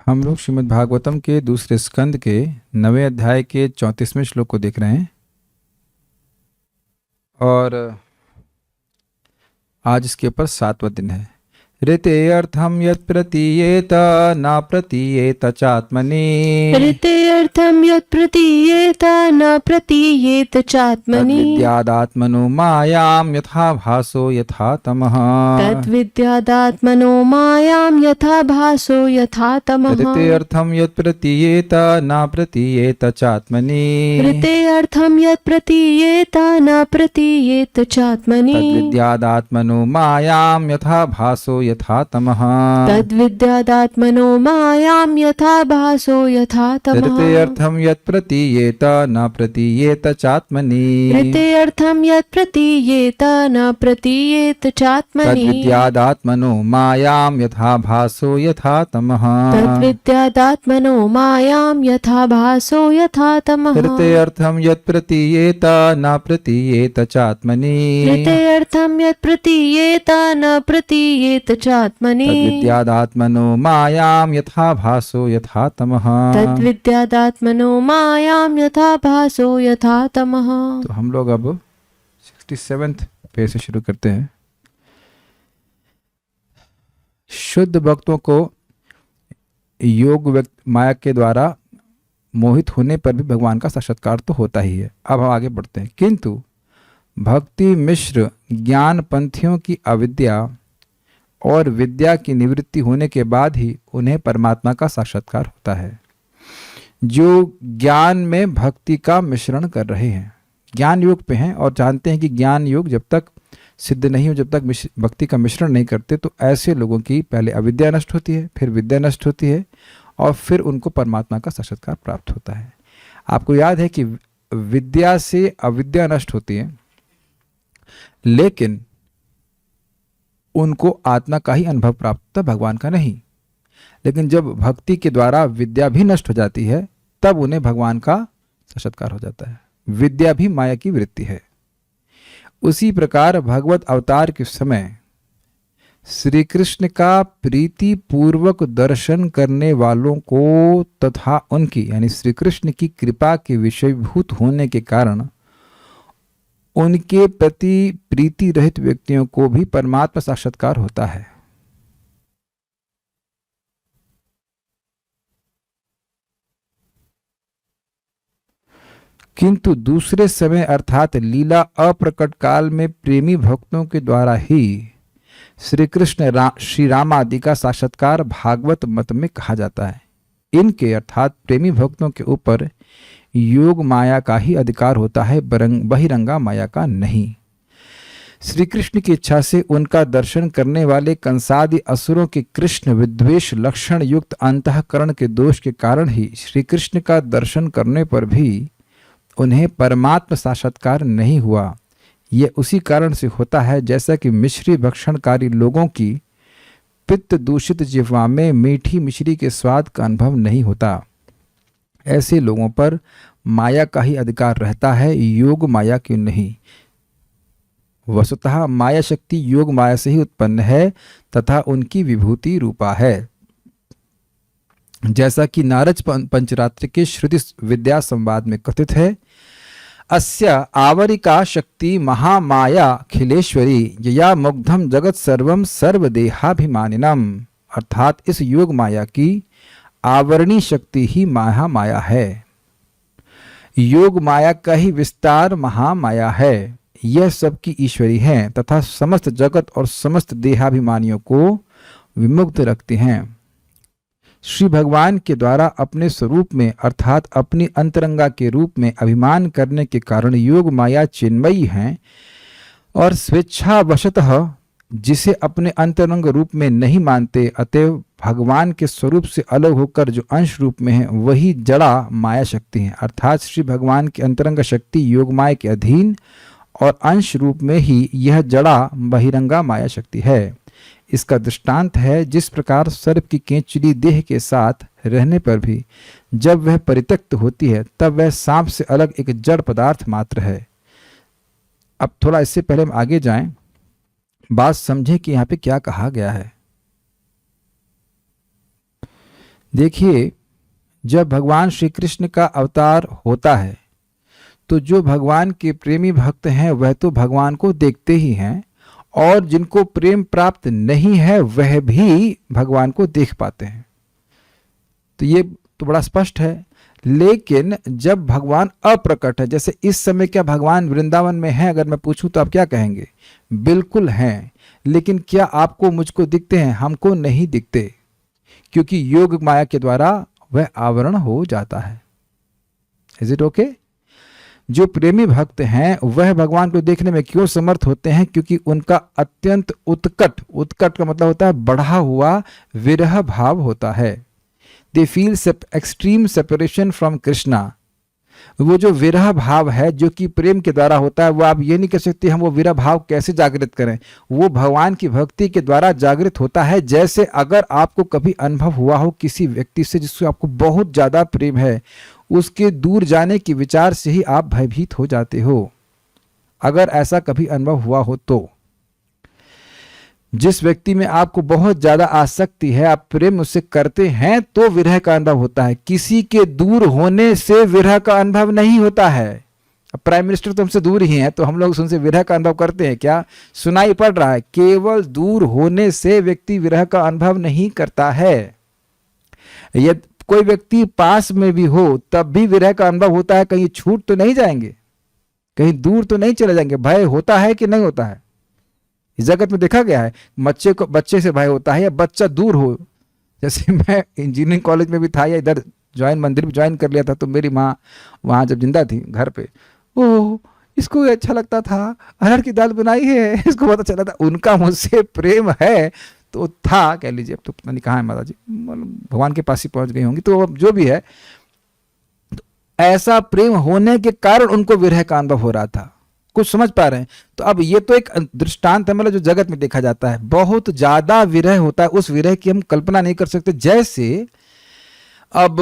हम लोग श्रीमद् भागवतम के दूसरे स्कंद के 9वें अध्याय के 34वें श्लोक को देख रहे हैं और आज इसके ऊपर 7वां दिन है। ऋते अर्थम यत् प्रतीयेत न प्रतीयेत चात्मनि। ऋते अर्थम यत् प्रतीयेत न प्रतीयेत चात्मनि। तद्विद्यादात्मनो मायां यथा भासो यथा तमः। तद्विद्यादात्मनो मायां यथा भासो यथा तमः। ऋते अर्थम यत् प्रतीयेत न प्रतीयेत चात्मनि। ऋते अर्थम यत् प्रतीयेत न प्रतीयेत चात्मनि। तद्विद्यादात्मनो मायां यथा भासो यथा तमः। तद्विद्यादात्मनो मायां यथा भासो यथा तमः। ऋते अर्थम यत् प्रतीयेत न प्रतीयेत चात्मनि। ऋते अर्थम यत् प्रतीयेत न प्रतीयेत चात्मनि। तद्विद्यादात्मनो मायां यथा भासो यथा तमः। तद्विद्यादात्मनो मायां यथा भासो यथा तमः। ऋते अर्थम यत् प्रतीयेत न प्रतीयेत चात्मनि। ऋते अर्थम यत् प्रतीयेत न प्रतीयेत चात्मनि। तद्विद्यादात्मनो मायां यथा भासो यथा तमः। तद्विद्यादात्मनो मायां यथा भासो यथा तमः। तो हम लोग अब 67वें पेज से शुरू करते हैं। शुद्ध भक्तों को योग माया के द्वारा मोहित होने पर भी भगवान का साक्षात्कार तो होता ही है। अब हम आगे बढ़ते हैं। किंतु भक्ति मिश्र ज्ञान पंथियों की अविद्या और विद्या की निवृत्ति होने के बाद ही उन्हें परमात्मा का साक्षात्कार होता है। जो ज्ञान में भक्ति का मिश्रण कर रहे हैं, ज्ञान योग पे हैं और जानते हैं कि ज्ञान योग जब तक सिद्ध नहीं हो, जब तक भक्ति का मिश्रण नहीं करते, तो ऐसे लोगों की पहले अविद्या नष्ट होती है, फिर विद्या नष्ट होती है और फिर उनको परमात्मा का साक्षात्कार प्राप्त होता है। आपको याद है कि विद्या से अविद्या नष्ट होती है, लेकिन उनको आत्मा का ही अनुभव प्राप्त होता है, भगवान का नहीं। लेकिन जब भक्ति के द्वारा विद्या भी नष्ट हो जाती है, तब उन्हें भगवान का साक्षात्कार हो जाता है। विद्या भी माया की वृत्ति है। उसी प्रकार भगवत अवतार के समय श्री कृष्ण का प्रीति पूर्वक दर्शन करने वालों को तथा उनकी यानी श्री कृष्ण की कृपा के विषयभूत होने के कारण उनके प्रति प्रीति रहित व्यक्तियों को भी परमात्मा साक्षात्कार होता है। किंतु दूसरे समय अर्थात लीला अप्रकट काल में प्रेमी भक्तों के द्वारा ही श्री कृष्ण श्री राम आदि का साक्षात्कार भागवत मत में कहा जाता है। इनके अर्थात प्रेमी भक्तों के ऊपर योग माया का ही अधिकार होता है, बहिरंगा माया का नहीं। श्री कृष्ण की इच्छा से उनका दर्शन करने वाले कंसादि असुरों के कृष्ण विद्वेष लक्षण युक्त अंतःकरण के दोष के कारण ही श्री कृष्ण का दर्शन करने पर भी उन्हें परमात्म साक्षात्कार नहीं हुआ। यह उसी कारण से होता है जैसा कि मिश्री भक्षणकारी लोगों की पित्त दूषित जिह्वा में मीठी मिश्री के स्वाद का अनुभव नहीं होता। ऐसे लोगों पर माया का ही अधिकार रहता है, योग माया क्यों नहीं। वस्तुतः माया शक्ति योग माया से ही उत्पन्न है तथा उनकी विभूति रूपा है। जैसा कि नारद पंचरात्र के श्रुति विद्या संवाद में कथित है, अस्य आवरिका शक्ति महामाया खिलेश्वरी यया मुग्धम जगत सर्वम सर्वदेहाभिमानिनम। अर्थात इस योग माया की आवरणी शक्ति ही महामाया है। योग माया का ही विस्तार महामाया है। यह सबकी ईश्वरी है तथा समस्त जगत और समस्त देहाभिमानियों को विमुक्त रखते हैं। श्री भगवान के द्वारा अपने स्वरूप में अर्थात अपनी अंतरंगा के रूप में अभिमान करने के कारण योग माया चिन्मयी हैं और स्वेच्छावशतः जिसे अपने अंतरंग रूप में नहीं मानते, अतएव भगवान के स्वरूप से अलग होकर जो अंश रूप में है वही जड़ा माया शक्ति है। अर्थात श्री भगवान की अंतरंग शक्ति योग माया के अधीन और अंश रूप में ही यह जड़ा बहिरंगा माया शक्ति है। इसका दृष्टांत है जिस प्रकार सर्प की केंचुली देह के साथ रहने पर भी जब वह परित्यक्त होती है तब वह सांप से अलग एक जड़ पदार्थ मात्र है। अब थोड़ा इससे पहले हम आगे जाएं, बात समझें कि यहाँ पे क्या कहा गया है। देखिए, जब भगवान श्री कृष्ण का अवतार होता है तो जो भगवान के प्रेमी भक्त हैं वह तो भगवान को देखते ही हैं, और जिनको प्रेम प्राप्त नहीं है वह भी भगवान को देख पाते हैं। तो ये तो बड़ा स्पष्ट है। लेकिन जब भगवान अप्रकट है, जैसे इस समय क्या भगवान वृंदावन में हैं, अगर मैं पूछूं तो आप क्या कहेंगे? बिल्कुल हैं। लेकिन क्या आपको मुझको दिखते हैं? हमको नहीं दिखते, क्योंकि योग माया के द्वारा वह आवरण हो जाता है। Is it okay? जो प्रेमी भक्त हैं वह भगवान को देखने में क्यों समर्थ होते हैं? क्योंकि उनका अत्यंत उत्कट, उत्कट का मतलब होता है बढ़ा हुआ विरह भाव होता है। They feel extreme separation from Krishna. वो जो विरह भाव है जो कि प्रेम के द्वारा होता है, वो आप ये नहीं कह सकते हम वो विरह भाव कैसे जागृत करें। वो भगवान की भक्ति के द्वारा जागृत होता है। जैसे अगर आपको कभी अनुभव हुआ हो किसी व्यक्ति से जिससे आपको बहुत ज्यादा प्रेम है, उसके दूर जाने के विचार से ही आप भयभीत हो जाते हो। अगर ऐसा कभी अनुभव हुआ हो तो जिस व्यक्ति में आपको बहुत ज्यादा आसक्ति है, आप प्रेम उससे करते हैं, तो विरह का अनुभव होता है। किसी के दूर होने से विरह का अनुभव नहीं होता है। अब प्राइम मिनिस्टर तो हमसे दूर ही हैं, तो हम लोग उनसे विरह का अनुभव करते हैं क्या? सुनाई पड़ रहा है। केवल दूर होने से व्यक्ति विरह का अनुभव नहीं करता है। यदि कोई व्यक्ति पास में भी हो तब भी विरह का अनुभव होता है। कहीं छूट तो नहीं जाएंगे, कहीं दूर तो नहीं चले जाएंगे। भय होता है कि नहीं होता है? इस जगत में देखा गया है, बच्चे से भय होता है या बच्चा दूर हो। जैसे मैं इंजीनियरिंग कॉलेज में भी था या इधर मंदिर भी ज्वाइन कर लिया था, तो मेरी माँ वहाँ जब जिंदा थी घर पे, ओह इसको अच्छा लगता था, अरहर की दाल बनाई है, इसको पता चला था। उनका मुझसे प्रेम है तो था, कह लीजिए। अब तो पता नहीं कहाँ है माता जी, भगवान के पास ही पहुंच गई होंगी। तो अब जो भी है, तो ऐसा प्रेम होने के कारण उनको विरह का अनुभव हो रहा था। कुछ समझ पा रहे हैं? तो अब ये तो एक दृष्टांत है, मतलब जो जगत में देखा जाता है। बहुत ज्यादा विरह होता है, उस विरह की हम कल्पना नहीं कर सकते। जैसे अब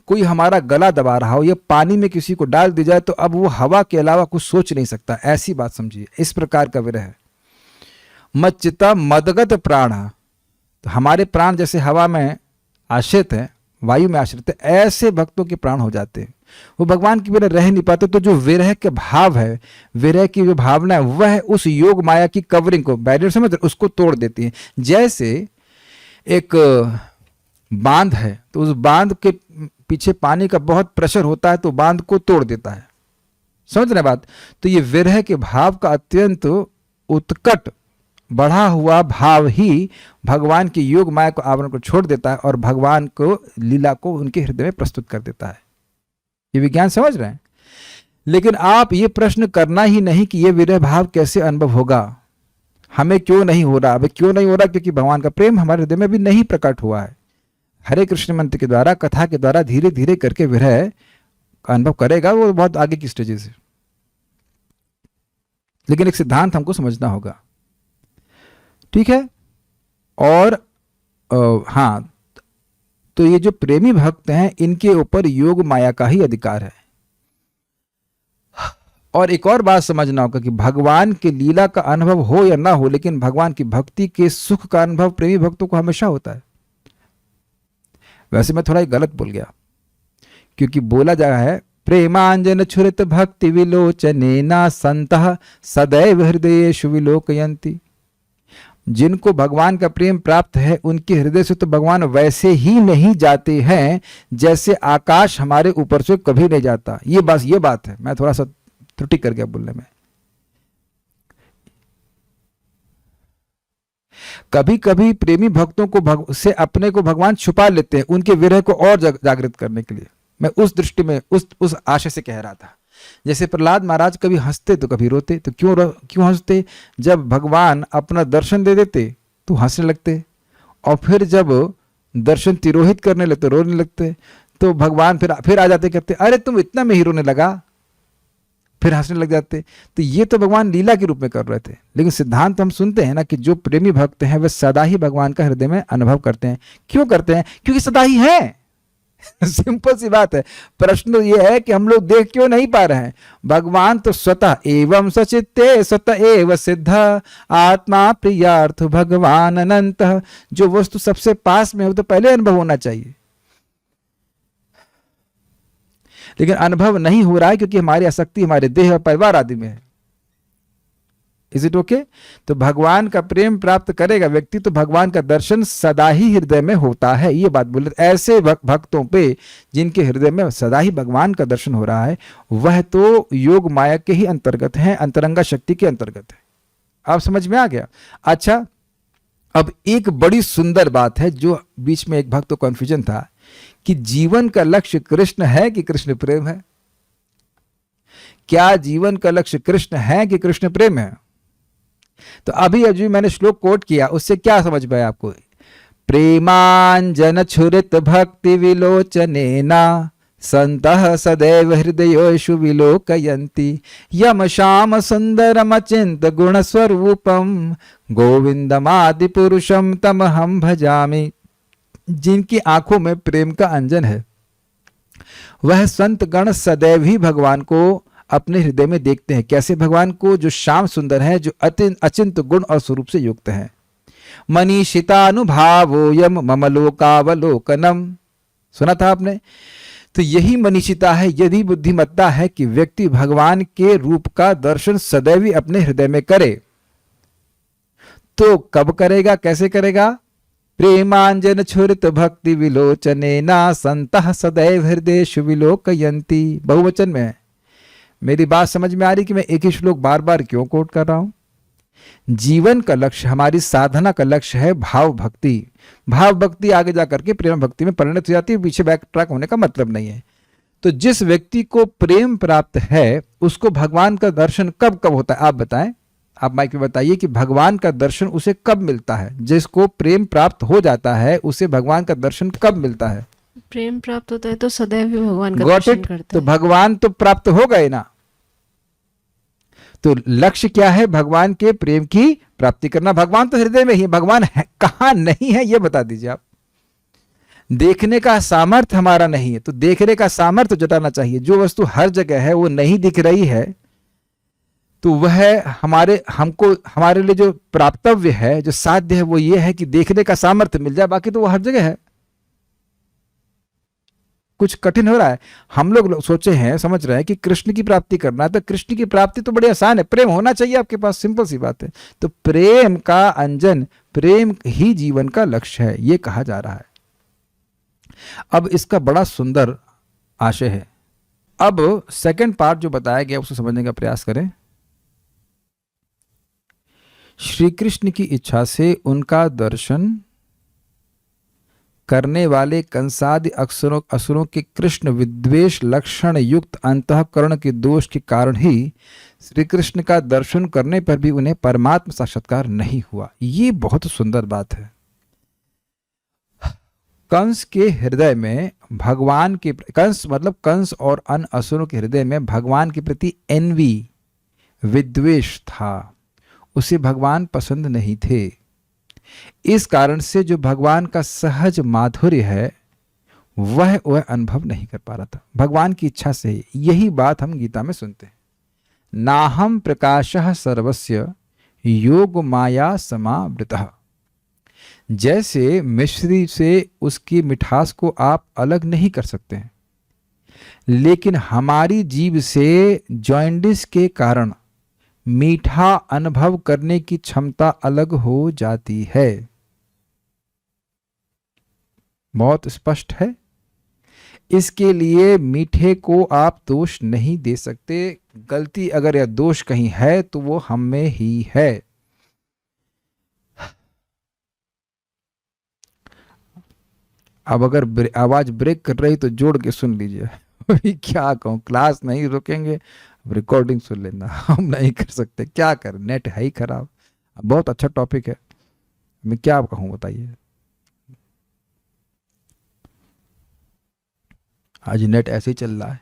कोई हमारा गला दबा रहा हो या पानी में किसी को डाल दी जाए तो अब वो हवा के अलावा कुछ सोच नहीं सकता, ऐसी बात समझिए। इस प्रकार का विरह है। मच्चिता मदगत प्राण, तो हमारे प्राण जैसे हवा में आश्रित है, वायु में आश्रित है, ऐसे भक्तों के प्राण हो जाते हैं। वो भगवान के बिना रह नहीं पाते। तो जो विरह के भाव है, विरह की जो भावना है, वह उस योग माया की कवरिंग को, बैरियर समझ, उसको तोड़ देती है। जैसे एक बांध है, तो उस बांध के पीछे पानी का बहुत प्रेशर होता है, तो बांध को तोड़ देता है। समझ रहे बात? तो ये विरह के भाव का अत्यंत उत्कट बढ़ा हुआ भाव ही भगवान की योग माया को, आवरण को छोड़ देता है और भगवान को, लीला को उनके हृदय में प्रस्तुत कर देता है। ये विज्ञान समझ रहे हैं? लेकिन आप ये प्रश्न करना ही नहीं कि ये विरह भाव कैसे अनुभव होगा, हमें क्यों नहीं हो रहा। अभी क्यों नहीं हो रहा? क्योंकि भगवान का प्रेम हमारे हृदय में भी नहीं प्रकट हुआ है। हरे कृष्ण मंत्र के द्वारा, कथा के द्वारा धीरे धीरे करके विरह का अनुभव करेगा, वो बहुत आगे की स्टेजेस है। लेकिन एक सिद्धांत हमको समझना होगा, ठीक है? और हाँ, तो ये जो प्रेमी भक्त हैं, इनके ऊपर योग माया का ही अधिकार है। और एक और बात समझना होगा कि भगवान की लीला का अनुभव हो या ना हो, लेकिन भगवान की भक्ति के सुख का अनुभव प्रेमी भक्तों को हमेशा होता है। वैसे मैं थोड़ा गलत बोल गया, क्योंकि बोला जा है प्रेमांजन छुरित भक्ति विलोचनेना संतः सदैव हृदयेषु विलोकयन्ति। जिनको भगवान का प्रेम प्राप्त है, उनके हृदय से तो भगवान वैसे ही नहीं जाते हैं जैसे आकाश हमारे ऊपर से कभी नहीं जाता। ये बात है, मैं थोड़ा सा त्रुटि कर गया बोलने में। कभी कभी प्रेमी भक्तों को से अपने को भगवान छुपा लेते हैं, उनके विरह को और जागृत करने के लिए। मैं उस दृष्टि में, उस आशय से कह रहा था। जैसे प्रहलाद महाराज कभी हंसते तो कभी रोते। तो क्यों हंसते? जब भगवान अपना दर्शन दे देते तो हंसने लगते, और फिर जब दर्शन तिरोहित करने लगते, रोने लगते। तो भगवान फिर आ जाते, कहते अरे तुम इतना में ही रोने लगा, फिर हंसने लग जाते। तो ये तो भगवान लीला के रूप में कर रहे थे। लेकिन सिद्धांत हम सुनते हैं ना कि जो प्रेमी भक्त हैं वे सदा ही भगवान का हृदय में अनुभव करते हैं। क्यों करते हैं? क्योंकि सदा ही है। सिंपल सी बात है। प्रश्न तो ये है कि हम लोग देख क्यों नहीं पा रहे हैं। भगवान तो स्वतः एवं सचित्ते स्वतः एव सिद्ध आत्मा प्रियार्थ भगवान अनंत। जो वस्तु सबसे पास में हो तो पहले अनुभव होना चाहिए। लेकिन अनुभव नहीं हो रहा है क्योंकि हमारी आसक्ति हमारे देह और परिवार आदि में है। Is it okay? तो भगवान का प्रेम प्राप्त करेगा व्यक्ति तो भगवान का दर्शन सदा ही हृदय में होता है, ये बात बोले। ऐसे भक्तों पे जिनके हृदय में सदा ही भगवान का दर्शन हो रहा है, वह तो योग माया के ही अंतर्गत है, अंतरंगा शक्ति के अंतर्गत है। आप समझ में आ गया? अच्छा, अब एक बड़ी सुंदर बात है जो बीच में एक भक्त को कन्फ्यूजन था कि जीवन का लक्ष्य कृष्ण है कि कृष्ण प्रेम है। क्या जीवन का लक्ष्य कृष्ण है कि कृष्ण प्रेम है? तो अभी मैंने श्लोक कोट किया, उससे क्या समझ में आया आपको? प्रेमांजन छुरित भक्ति विलोचनेना संतः सदैव हृदयेषु विलोकयन्ति यम श्याम सुंदरम अचिंत गुण स्वरूपम गोविंदमादि पुरुषम तमहम भजामि। जिनकी आंखों में प्रेम का अंजन है, वह संत गण सदैव ही भगवान को अपने हृदय में देखते हैं। कैसे भगवान को? जो श्याम सुंदर है, जो अचिंत गुण और स्वरूप से युक्त है। मनीषितानुभावोयम मम लोकावलोकनम, सुना था आपने? तो यही मनीषिता है, यदि बुद्धिमत्ता है कि व्यक्ति भगवान के रूप का दर्शन सदैव ही अपने हृदय में करे। तो कब करेगा, कैसे करेगा? प्रेमांजन छुरित भक्ति विलोचनेना संतः सदैव हृदयेषु विलोकयन्ति, बहुवचन में है। मेरी बात समझ में आ रही कि मैं एक ही श्लोक बार बार क्यों कोट कर रहा हूं? जीवन का लक्ष्य, हमारी साधना का लक्ष्य है भाव भक्ति। भाव भक्ति आगे जाकर के प्रेम भक्ति में परिणत हो जाती है, पीछे बैक ट्रैक होने का मतलब नहीं है। तो जिस व्यक्ति को प्रेम प्राप्त है उसको भगवान का दर्शन कब कब होता है? आप बताएं, आप माइक में बताइए कि भगवान का दर्शन उसे कब मिलता है? जिसको प्रेम प्राप्त हो जाता है उसे भगवान का दर्शन कब मिलता है? प्रेम प्राप्त होता है तो सदैव ही भगवान का Got दर्शन it? करता तो है। भगवान तो प्राप्त हो गए ना। तो लक्ष्य क्या है? भगवान के प्रेम की प्राप्ति करना। भगवान तो हृदय में ही है, भगवान है कहां नहीं है ये बता दीजिए आप। देखने का सामर्थ्य हमारा नहीं है, तो देखने का सामर्थ्य जुटाना चाहिए। जो वस्तु हर जगह है वो नहीं दिख रही है, तो वह हमारे लिए जो प्राप्तव्य है, जो साध्य है, वो ये है कि देखने का सामर्थ्य मिल जाए, बाकी तो वो हर जगह है। कुछ कठिन हो रहा है? हम लोग सोचे हैं, समझ रहे हैं कि कृष्ण की प्राप्ति करना है, तो कृष्ण की प्राप्ति तो बड़ी आसान है, प्रेम होना चाहिए आपके पास, सिंपल सी बात है। तो प्रेम का अंजन, प्रेम ही जीवन का लक्ष्य है, ये कहा जा रहा है। अब इसका बड़ा सुंदर आशय है। अब सेकंड पार्ट जो बताया गया उसे समझने का प्रयास करें। श्री कृष्ण की इच्छा से उनका दर्शन करने वाले कंसादि असुरों के कृष्ण विद्वेष लक्षण युक्त अंतःकरण के दोष के कारण ही श्री कृष्ण का दर्शन करने पर भी उन्हें परमात्म साक्षात्कार नहीं हुआ। ये बहुत सुंदर बात है। कंस के हृदय में भगवान के, कंस और अन्य असुरों के हृदय में भगवान के प्रति एनवी, विद्वेष था। उसे भगवान पसंद नहीं थे। इस कारण से जो भगवान का सहज माधुर्य है वह अनुभव नहीं कर पा रहा था। भगवान की इच्छा से यही बात हम गीता में सुनते हैं, नाहम प्रकाशः सर्वस्य योग माया समावृतः। जैसे मिश्री से उसकी मिठास को आप अलग नहीं कर सकते हैं, लेकिन हमारी जीभ से जॉइंडिस के कारण मीठा अनुभव करने की क्षमता अलग हो जाती है। बहुत स्पष्ट है। इसके लिए मीठे को आप दोष नहीं दे सकते। गलती अगर या दोष कहीं है तो वो हम में ही है। अब अगर आवाज ब्रेक कर रही तो जोड़ के सुन लीजिए। अभी क्या कहूं, क्लास नहीं रुकेंगे, रिकॉर्डिंग सुन लेना। हम नहीं कर सकते, क्या करें, नेट है ही खराब। बहुत अच्छा टॉपिक है, मैं क्या कहूं बताइए। आज नेट ऐसे ही चल रहा है।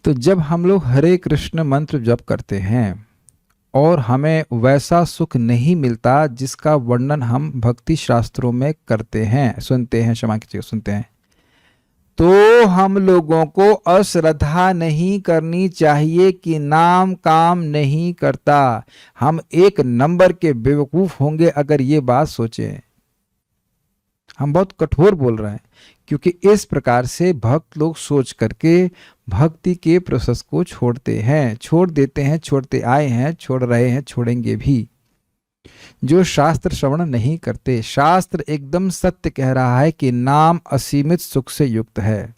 तो जब हम लोग हरे कृष्ण मंत्र जप करते हैं और हमें वैसा सुख नहीं मिलता जिसका वर्णन हम भक्ति शास्त्रों में करते हैं, सुनते हैं, क्षमा कीजिए, सुनते हैं, तो हम लोगों को अश्रद्धा नहीं करनी चाहिए कि नाम काम नहीं करता। हम एक नंबर के बेवकूफ होंगे अगर ये बात सोचें। हम बहुत कठोर बोल रहे हैं, क्योंकि इस प्रकार से भक्त लोग सोच करके भक्ति के प्रोसेस को छोड़ते हैं, छोड़ देते हैं, छोड़ते आए हैं, छोड़ रहे हैं, छोड़ेंगे भी। जो शास्त्र श्रवण नहीं करते, शास्त्र एकदम सत्य कह रहा है कि नाम असीमित सुख से युक्त है।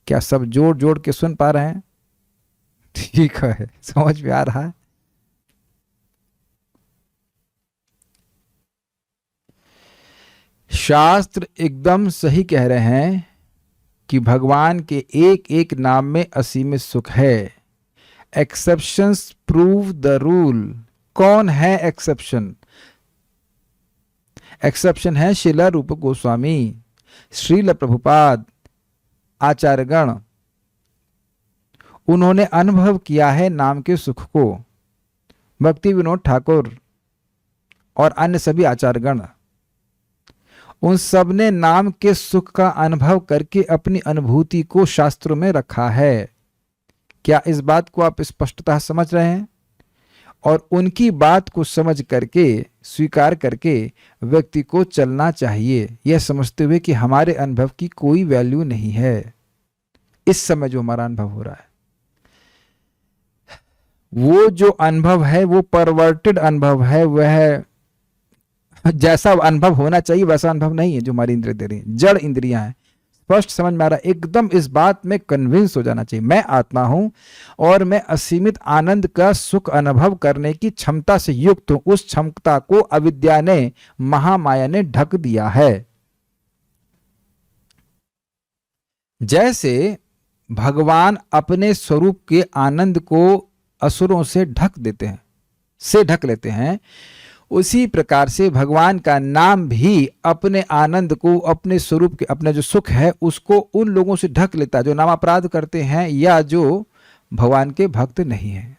क्या सब जोड़ जोड़ के सुन पा रहे हैं? ठीक है, समझ में आ रहा है? शास्त्र एकदम सही कह रहे हैं कि भगवान के एक एक नाम में असीमित सुख है। Exceptions prove the rule. कौन है एक्सेप्शन? एक्सेप्शन है श्रील रूप गोस्वामी, श्रील प्रभुपाद, आचार्यगण। उन्होंने अनुभव किया है नाम के सुख को। भक्ति विनोद ठाकुर और अन्य सभी आचार्यगण, उन सब ने नाम के सुख का अनुभव करके अपनी अनुभूति को शास्त्रों में रखा है। क्या इस बात को आप स्पष्टतः समझ रहे हैं? और उनकी बात को समझ करके, स्वीकार करके व्यक्ति को चलना चाहिए, यह समझते हुए कि हमारे अनुभव की कोई वैल्यू नहीं है। इस समय जो हमारा अनुभव हो रहा है, वो जो अनुभव है वो परवर्टेड अनुभव है। वह जैसा अनुभव होना चाहिए वैसा अनुभव नहीं है जो हमारी इंद्रिय दे रही है, जड़ इंद्रियां हैं। स्पष्ट समझ में आ रहा है? एकदम इस बात में कन्विंस हो जाना चाहिए, मैं आत्मा हूं और मैं असीमित आनंद का सुख अनुभव करने की क्षमता से युक्त हूं। उस क्षमता को अविद्या ने, महामाया ने ढक दिया है। जैसे भगवान अपने स्वरूप के आनंद को असुरों से ढक लेते हैं, उसी प्रकार से भगवान का नाम भी अपने आनंद को, अपने स्वरूप के, अपने जो सुख है उसको उन लोगों से ढक लेता है जो नाम अपराध करते हैं या जो भगवान के भक्त नहीं हैं।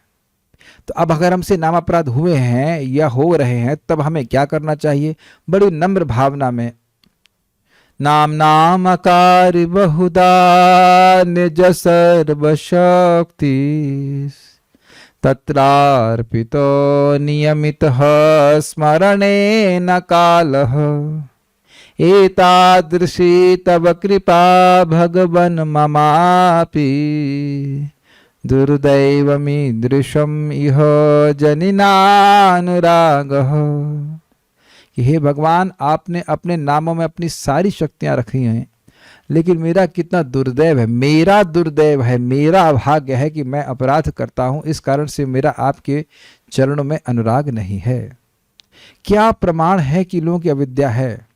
तो अब अगर हमसे नाम अपराध हुए हैं या हो रहे हैं, तब हमें क्या करना चाहिए? बड़ी नम्र भावना में, नाम नाम आकार बहुदा निज सर्व शक्ति तत्रार्पितो नियमितः स्मरणेन कालः एतादृशी तव कृपा भगवन् ममापि दुर्दैवमीदृशम् इह जनिनानुरागः। कि हे भगवान, आपने अपने नामों में अपनी सारी शक्तियां रखी हैं, लेकिन मेरा कितना दुर्दैव है, मेरा दुर्दैव है, मेरा अभाग्य है कि मैं अपराध करता हूं। इस कारण से मेरा आपके चरणों में अनुराग नहीं है। क्या प्रमाण है कि लोगों की अविद्या है?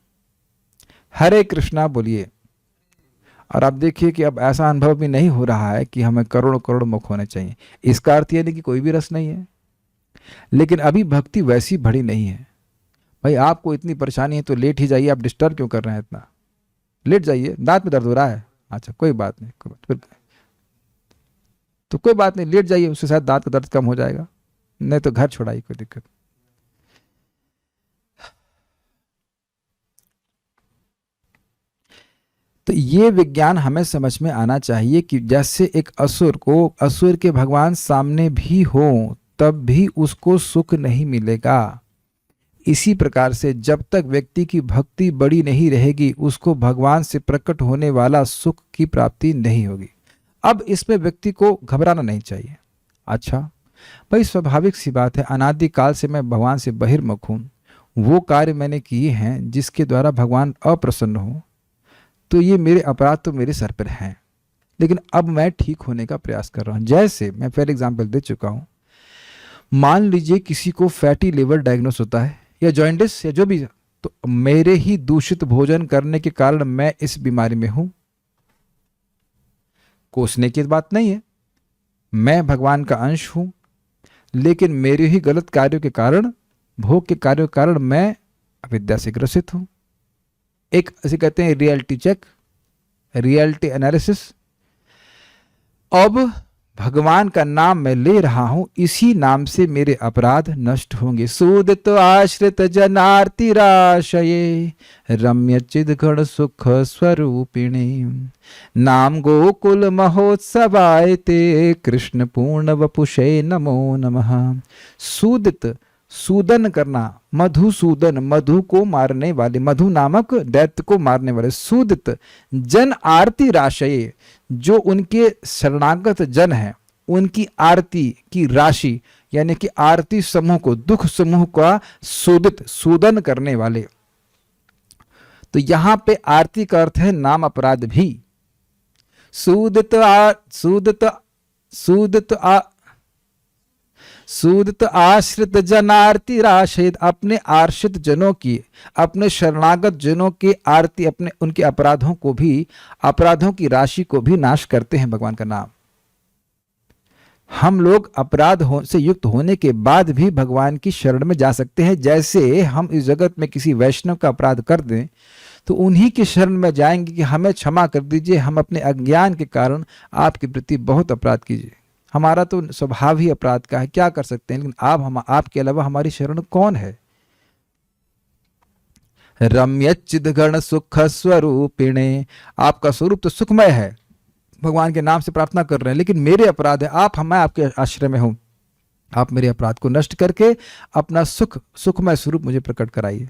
हरे कृष्णा बोलिए। और आप देखिए कि अब ऐसा अनुभव भी नहीं हो रहा है कि हमें करोड़ों करोड़ मुख होने चाहिए। इसका अर्थ यह नहीं कि कोई भी रस नहीं है, लेकिन अभी भक्ति वैसी बढ़ी नहीं है। भाई आपको इतनी परेशानी है तो लेट ही जाइए, आप डिस्टर्ब क्यों कर रहे हैं इतना? लेट जाइए। दांत में दर्द हो रहा है? अच्छा कोई बात नहीं, तो कोई बात नहीं, लेट जाइए, उसके साथ दांत का दर्द कम हो जाएगा। नहीं तो घर छोड़ाइए, कोई दिक्कत। तो ये विज्ञान हमें समझ में आना चाहिए कि जैसे एक असुर को, असुर के भगवान सामने भी हो तब भी उसको सुख नहीं मिलेगा। इसी प्रकार से जब तक व्यक्ति की भक्ति बड़ी नहीं रहेगी, उसको भगवान से प्रकट होने वाला सुख की प्राप्ति नहीं होगी। अब इसमें व्यक्ति को घबराना नहीं चाहिए। अच्छा भाई, स्वाभाविक सी बात है, अनादिकाल से मैं भगवान से बहिर्मुख हूँ, वो कार्य मैंने किए हैं जिसके द्वारा भगवान अप्रसन्न हो, तो ये मेरे अपराध तो मेरे सर पर हैं, लेकिन अब मैं ठीक होने का प्रयास कर रहा हूँ। जैसे मैं फॉर एग्जाम्पल दे चुका हूँ, मान लीजिए किसी को फैटी लिवर डायग्नोस होता है या जॉइंटिस या जो भी, तो मेरे ही दूषित भोजन करने के कारण मैं इस बीमारी में हूं। कोसने की बात नहीं है, मैं भगवान का अंश हूं, लेकिन मेरे ही गलत कार्यों के कारण, भोग के कार्यों के कारण मैं अविद्या से ग्रसित हूं। एक ऐसे कहते हैं रियलिटी चेक, रियलिटी एनालिसिस। अब भगवान का नाम मैं ले रहा हूं, इसी नाम से मेरे अपराध नष्ट होंगे। सूदित आश्रित जनार्तिराशये रम्य चिदगण सुख स्वरूपिणी नाम गोकुल महोत्सवाय ते कृष्ण पूर्ण वपुषे नमो नमः। सूदित सूदन करना, मधुसूदन, मधु को मारने वाले, मधु नामक दैत्य को मारने वाले। सूदित जन आरती राशये, जो उनके शरणागत जन हैं उनकी आरती की राशि यानी कि आरती समूह को, दुख समूह का सूदित, सूदन करने वाले। तो यहां पे आरती का अर्थ है नाम अपराध भी। सूदित आश्रित जनार्ती राशित, अपने आश्रित जनों की, अपने शरणागत जनों के आरती, अपने उनके अपराधों को भी, अपराधों की राशि को भी नाश करते हैं भगवान का नाम। हम लोग अपराध से युक्त होने के बाद भी भगवान की शरण में जा सकते हैं। जैसे हम इस जगत में किसी वैष्णव का अपराध कर दें तो उन्हीं की शरण में जाएंगे कि हमें क्षमा कर दीजिए, हम अपने अज्ञान के कारण आपके प्रति बहुत अपराध कीजिए, हमारा तो स्वभाव ही अपराध का है, क्या कर सकते हैं, लेकिन आपके अलावा हमारी शरण कौन है। रम्यच्चिद गण सुख स्वरूपिणे, आपका स्वरूप तो सुखमय है, भगवान के नाम से प्रार्थना कर रहे हैं, लेकिन मेरे अपराध है, मैं आपके आश्रय में हूं, आप मेरे अपराध को नष्ट करके अपना सुखमय स्वरूप मुझे प्रकट कराइए।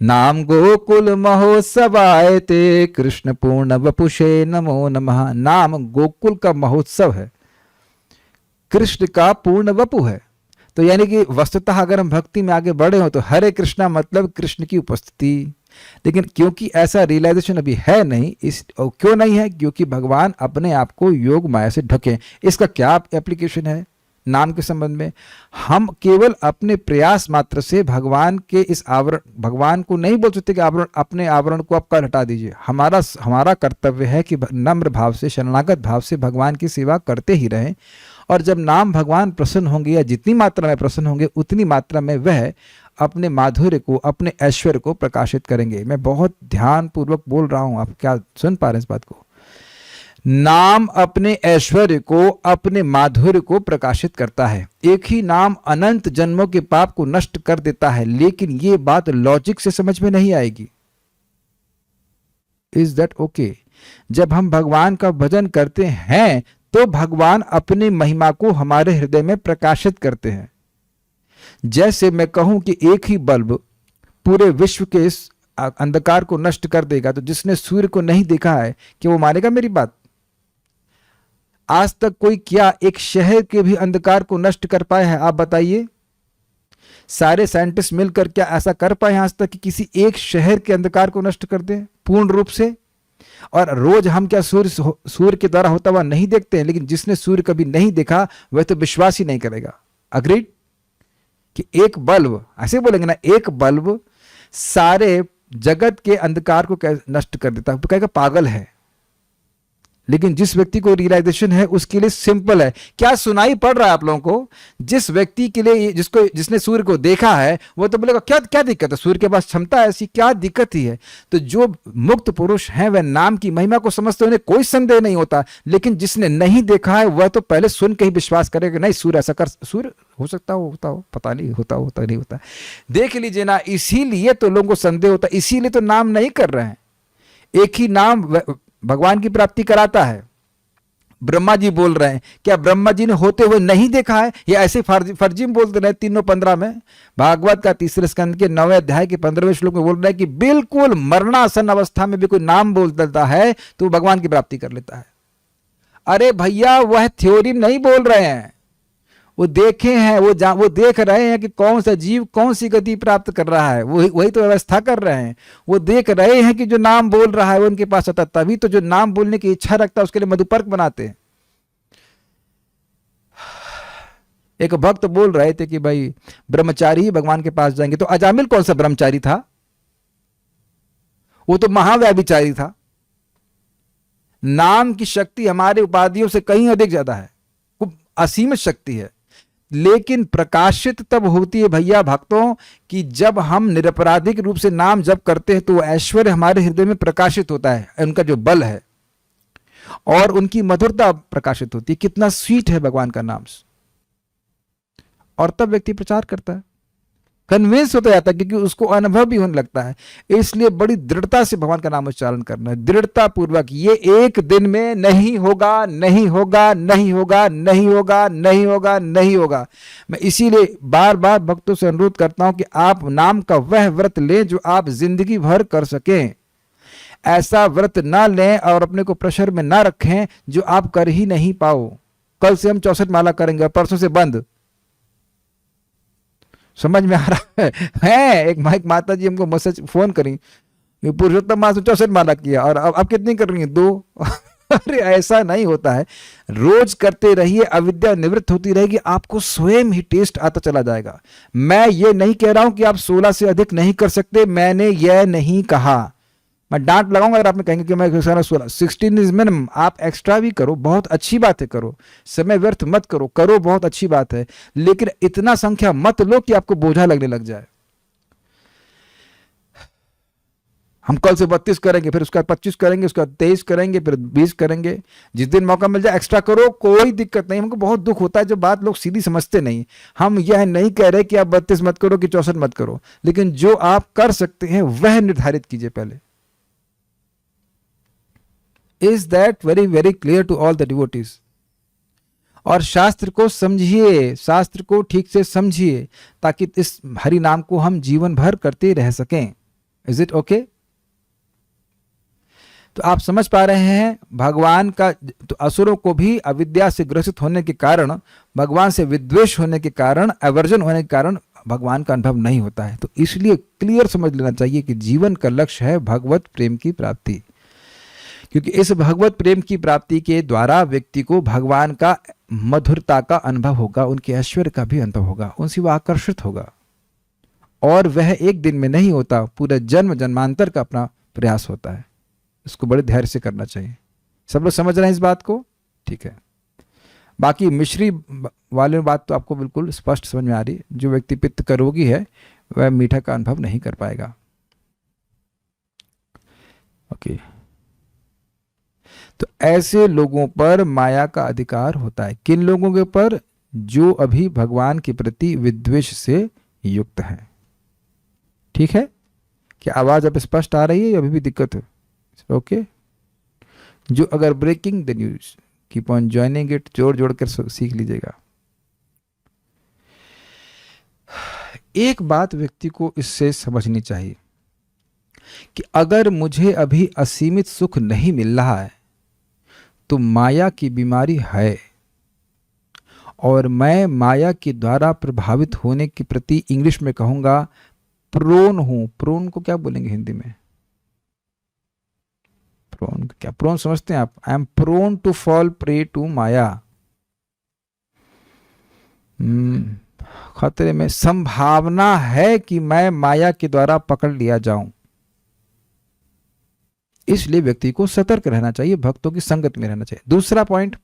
नाम गोकुल महोत्सवाय ते कृष्ण पूर्ण वपुषे नमो नमः। नाम गोकुल का महोत्सव है, कृष्ण का पूर्ण वपु है। तो यानी कि वस्तुतः अगर हम भक्ति में आगे बढ़े हो तो हरे कृष्णा मतलब कृष्ण की उपस्थिति। लेकिन क्योंकि ऐसा रियलाइजेशन अभी है नहीं, क्यों नहीं है, क्योंकि भगवान अपने आप को योग माया से ढके। इसका क्या एप्लीकेशन है नाम के संबंध में? हम केवल अपने प्रयास मात्र से भगवान के इस आवरण, भगवान को नहीं बोल सकते कि अपने आवरण को आप कल हटा दीजिए। हमारा कर्तव्य है कि नम्र भाव से, शरणागत भाव से भगवान की सेवा करते ही रहें। और जब नाम भगवान प्रसन्न होंगे या जितनी मात्रा में प्रसन्न होंगे उतनी मात्रा में वह अपने माधुर्य को, अपने ऐश्वर्य को प्रकाशित करेंगे। मैं बहुत ध्यान पूर्वक बोल रहा हूं, आप क्या सुन पा रहे हैं इस बात को? नाम अपने ऐश्वर्य को, अपने माधुर्य को प्रकाशित करता है। एक ही नाम अनंत जन्मों के पाप को नष्ट कर देता है, लेकिन ये बात लॉजिक से समझ में नहीं आएगी। Is that okay? जब हम भगवान का भजन करते हैं तो भगवान अपनी महिमा को हमारे हृदय में प्रकाशित करते हैं। जैसे मैं कहूं कि एक ही बल्ब पूरे विश्व के इस अंधकार को नष्ट कर देगा, तो जिसने सूर्य को नहीं देखा है कि वो मानेगा मेरी बात? आज तक कोई क्या एक शहर के भी अंधकार को नष्ट कर पाए हैं? आप बताइए। सारे साइंटिस्ट मिलकर क्या ऐसा कर पाए आज तक कि किसी एक शहर के अंधकार को नष्ट कर दें पूर्ण रूप से? और रोज हम क्या सूर्य के द्वारा होता हुआ नहीं देखते हैं, लेकिन जिसने सूर्य कभी नहीं देखा वह तो विश्वास ही नहीं करेगा। अग्रीड? कि एक बल्ब, ऐसे बोलेंगे ना, एक बल्ब सारे जगत के अंधकार को नष्ट कर देता है, तो कहेगा पागल है। लेकिन जिस व्यक्ति को रियलाइजेशन है उसके लिए सिंपल है। क्या सुनाई पड़ रहा है आप लोगों को? जिस व्यक्ति के लिए, जिसने सूर्य को देखा है वो तो बोलेगा क्या क्या दिक्कत है, सूर्य के पास क्षमता है, ऐसी क्या दिक्कत ही है। तो जो मुक्त पुरुष हैं वह नाम की महिमा को समझते, उन्हें कोई संदेह नहीं होता। लेकिन जिसने नहीं देखा है वह तो पहले सुन के ही विश्वास करेगा, नहीं सूर्य ऐसा कर, सूर्य हो सकता हो, होता हो, पता नहीं, होता नहीं होता, देख लीजिए ना। इसीलिए तो लोगों को संदेह होता, इसीलिए तो नाम नहीं कर रहे हैं। एक ही नाम भगवान की प्राप्ति कराता है। ब्रह्मा जी बोल रहे हैं, क्या ब्रह्मा जी ने होते हुए नहीं देखा है? या ऐसे फर्जी में बोलते रहे। 3:15 में भागवत का 3 स्कंद के 9वें अध्याय के 15वें श्लोक में बोल रहे हैं कि बिल्कुल मरणासन अवस्था में भी कोई नाम बोल देता है तो भगवान की प्राप्ति कर लेता है। अरे भैया, वह थ्योरी नहीं बोल रहे हैं, वो देखे हैं, वो देख रहे हैं कि कौन सा जीव कौन सी गति प्राप्त कर रहा है, वही तो व्यवस्था कर रहे हैं। वो देख रहे हैं कि जो नाम बोल रहा है वो उनके पास आता, तभी तो जो नाम बोलने की इच्छा रखता है उसके लिए मधुपर्क बनाते हैं। एक भक्त बोल रहे थे कि भाई ब्रह्मचारी ही भगवान के पास जाएंगे, तो अजामिल कौन सा ब्रह्मचारी था? वो तो महाव्याभिचारी था। नाम की शक्ति हमारे उपाधियों से कहीं अधिक ज्यादा है, असीमित शक्ति है। लेकिन प्रकाशित तब होती है भैया भक्तों कि जब हम निरपराधिक रूप से नाम जप करते हैं तो ऐश्वर्य हमारे हृदय में प्रकाशित होता है, उनका जो बल है और उनकी मधुरता प्रकाशित होती है। कितना स्वीट है भगवान का नाम। और तब व्यक्ति प्रचार करता है। कन्विंस होता जाता है, क्योंकि उसको अनुभव भी होने लगता है। इसलिए बड़ी दृढ़ता से भगवान का नाम उच्चारण करना है, दृढ़ता पूर्वक। ये एक दिन में नहीं होगा, नहीं होगा, नहीं होगा, नहीं होगा, नहीं होगा, नहीं होगा। मैं इसीलिए बार बार भक्तों से अनुरोध करता हूं कि आप नाम का वह व्रत लें जो आप जिंदगी भर कर सकें। ऐसा व्रत ना लें और अपने को प्रेशर में ना रखें जो आप कर ही नहीं पाओ। कल से हम 64 माला करेंगे और परसों से बंद। समझ में आ रहा है? एक माता जी हमको मैसेज फोन करी, पुरुषोत्तम मास में 64 माला किया और अब कितनी कर रही है? 2। अरे ऐसा नहीं होता है, रोज करते रहिए, अविद्या निवृत्त होती रहेगी, आपको स्वयं ही टेस्ट आता चला जाएगा। मैं ये नहीं कह रहा हूं कि आप 16 से अधिक नहीं कर सकते, मैंने यह नहीं कहा। मैं डांट लगाऊंगा अगर आपने कहेंगे कि मैं 16। 16 इज मिनिमम। आप एक्स्ट्रा भी करो, बहुत अच्छी बात है, करो, समय व्यर्थ मत करो, करो, बहुत अच्छी बात है, लेकिन इतना संख्या मत लो कि आपको बोझा लगने लग जाए। हम कल से 32 करेंगे, फिर उसका 25 करेंगे, उसका 23 करेंगे, फिर 20 करेंगे। जिस दिन मौका मिल जाए एक्स्ट्रा करो, कोई दिक्कत नहीं। हमको बहुत दुख होता है जब बात लोग सीधी समझते नहीं। हम यह नहीं कह रहे कि आप 32 मत करो कि 64 मत करो, लेकिन जो आप कर सकते हैं वह निर्धारित कीजिए पहले। Is that very very clear to all the devotees? और शास्त्र को समझिए, शास्त्र को ठीक से समझिए, ताकि इस हरि नाम को हम जीवन भर करते रह सकें। Is it okay? तो आप समझ पा रहे हैं भगवान का। तो असुरों को भी अविद्या से ग्रसित होने के कारण, भगवान से विद्वेष होने के कारण, एवर्जन होने के कारण भगवान का अनुभव नहीं होता है। तो इसलिए क्लियर समझ लेना चाहिए कि जीवन का लक्ष्य है भगवत प्रेम की प्राप्ति, क्योंकि इस भगवत प्रेम की प्राप्ति के द्वारा व्यक्ति को भगवान का मधुरता का अनुभव होगा, उनके ऐश्वर्य का भी अनुभव होगा, उनसे वह आकर्षित होगा। और वह एक दिन में नहीं होता, पूरे जन्म जन्मांतर का अपना प्रयास होता है। इसको बड़े धैर्य से करना चाहिए। सब लोग समझ रहे हैं इस बात को? ठीक है। बाकी मिश्री वाले बात तो आपको बिल्कुल स्पष्ट समझ में आ रही है। जो व्यक्ति पित्त का रोगी है वह मीठा का अनुभव नहीं कर पाएगा। ओके। तो ऐसे लोगों पर माया का अधिकार होता है। किन लोगों के ऊपर? जो अभी भगवान के प्रति विद्वेष से युक्त हैं। ठीक है? क्या आवाज अब स्पष्ट आ रही है या अभी भी दिक्कत है? ओके। जो अगर breaking the news keep on joining it, जोड़ जोड़ कर सीख लीजिएगा। एक बात व्यक्ति को इससे समझनी चाहिए कि अगर मुझे अभी असीमित सुख नहीं मिल रहा है तो माया की बीमारी है, और मैं माया के द्वारा प्रभावित होने के प्रति इंग्लिश में कहूंगा प्रोन हूं। प्रोन को क्या बोलेंगे हिंदी में? प्रोन क्या? प्रोन समझते हैं आप? I am prone to fall prey to maya. खतरे में, संभावना है कि मैं माया के द्वारा पकड़ लिया जाऊं। इसलिए व्यक्ति को सतर्क रहना चाहिए, भक्तों की संगत में रहना चाहिए। दूसरा पॉइंट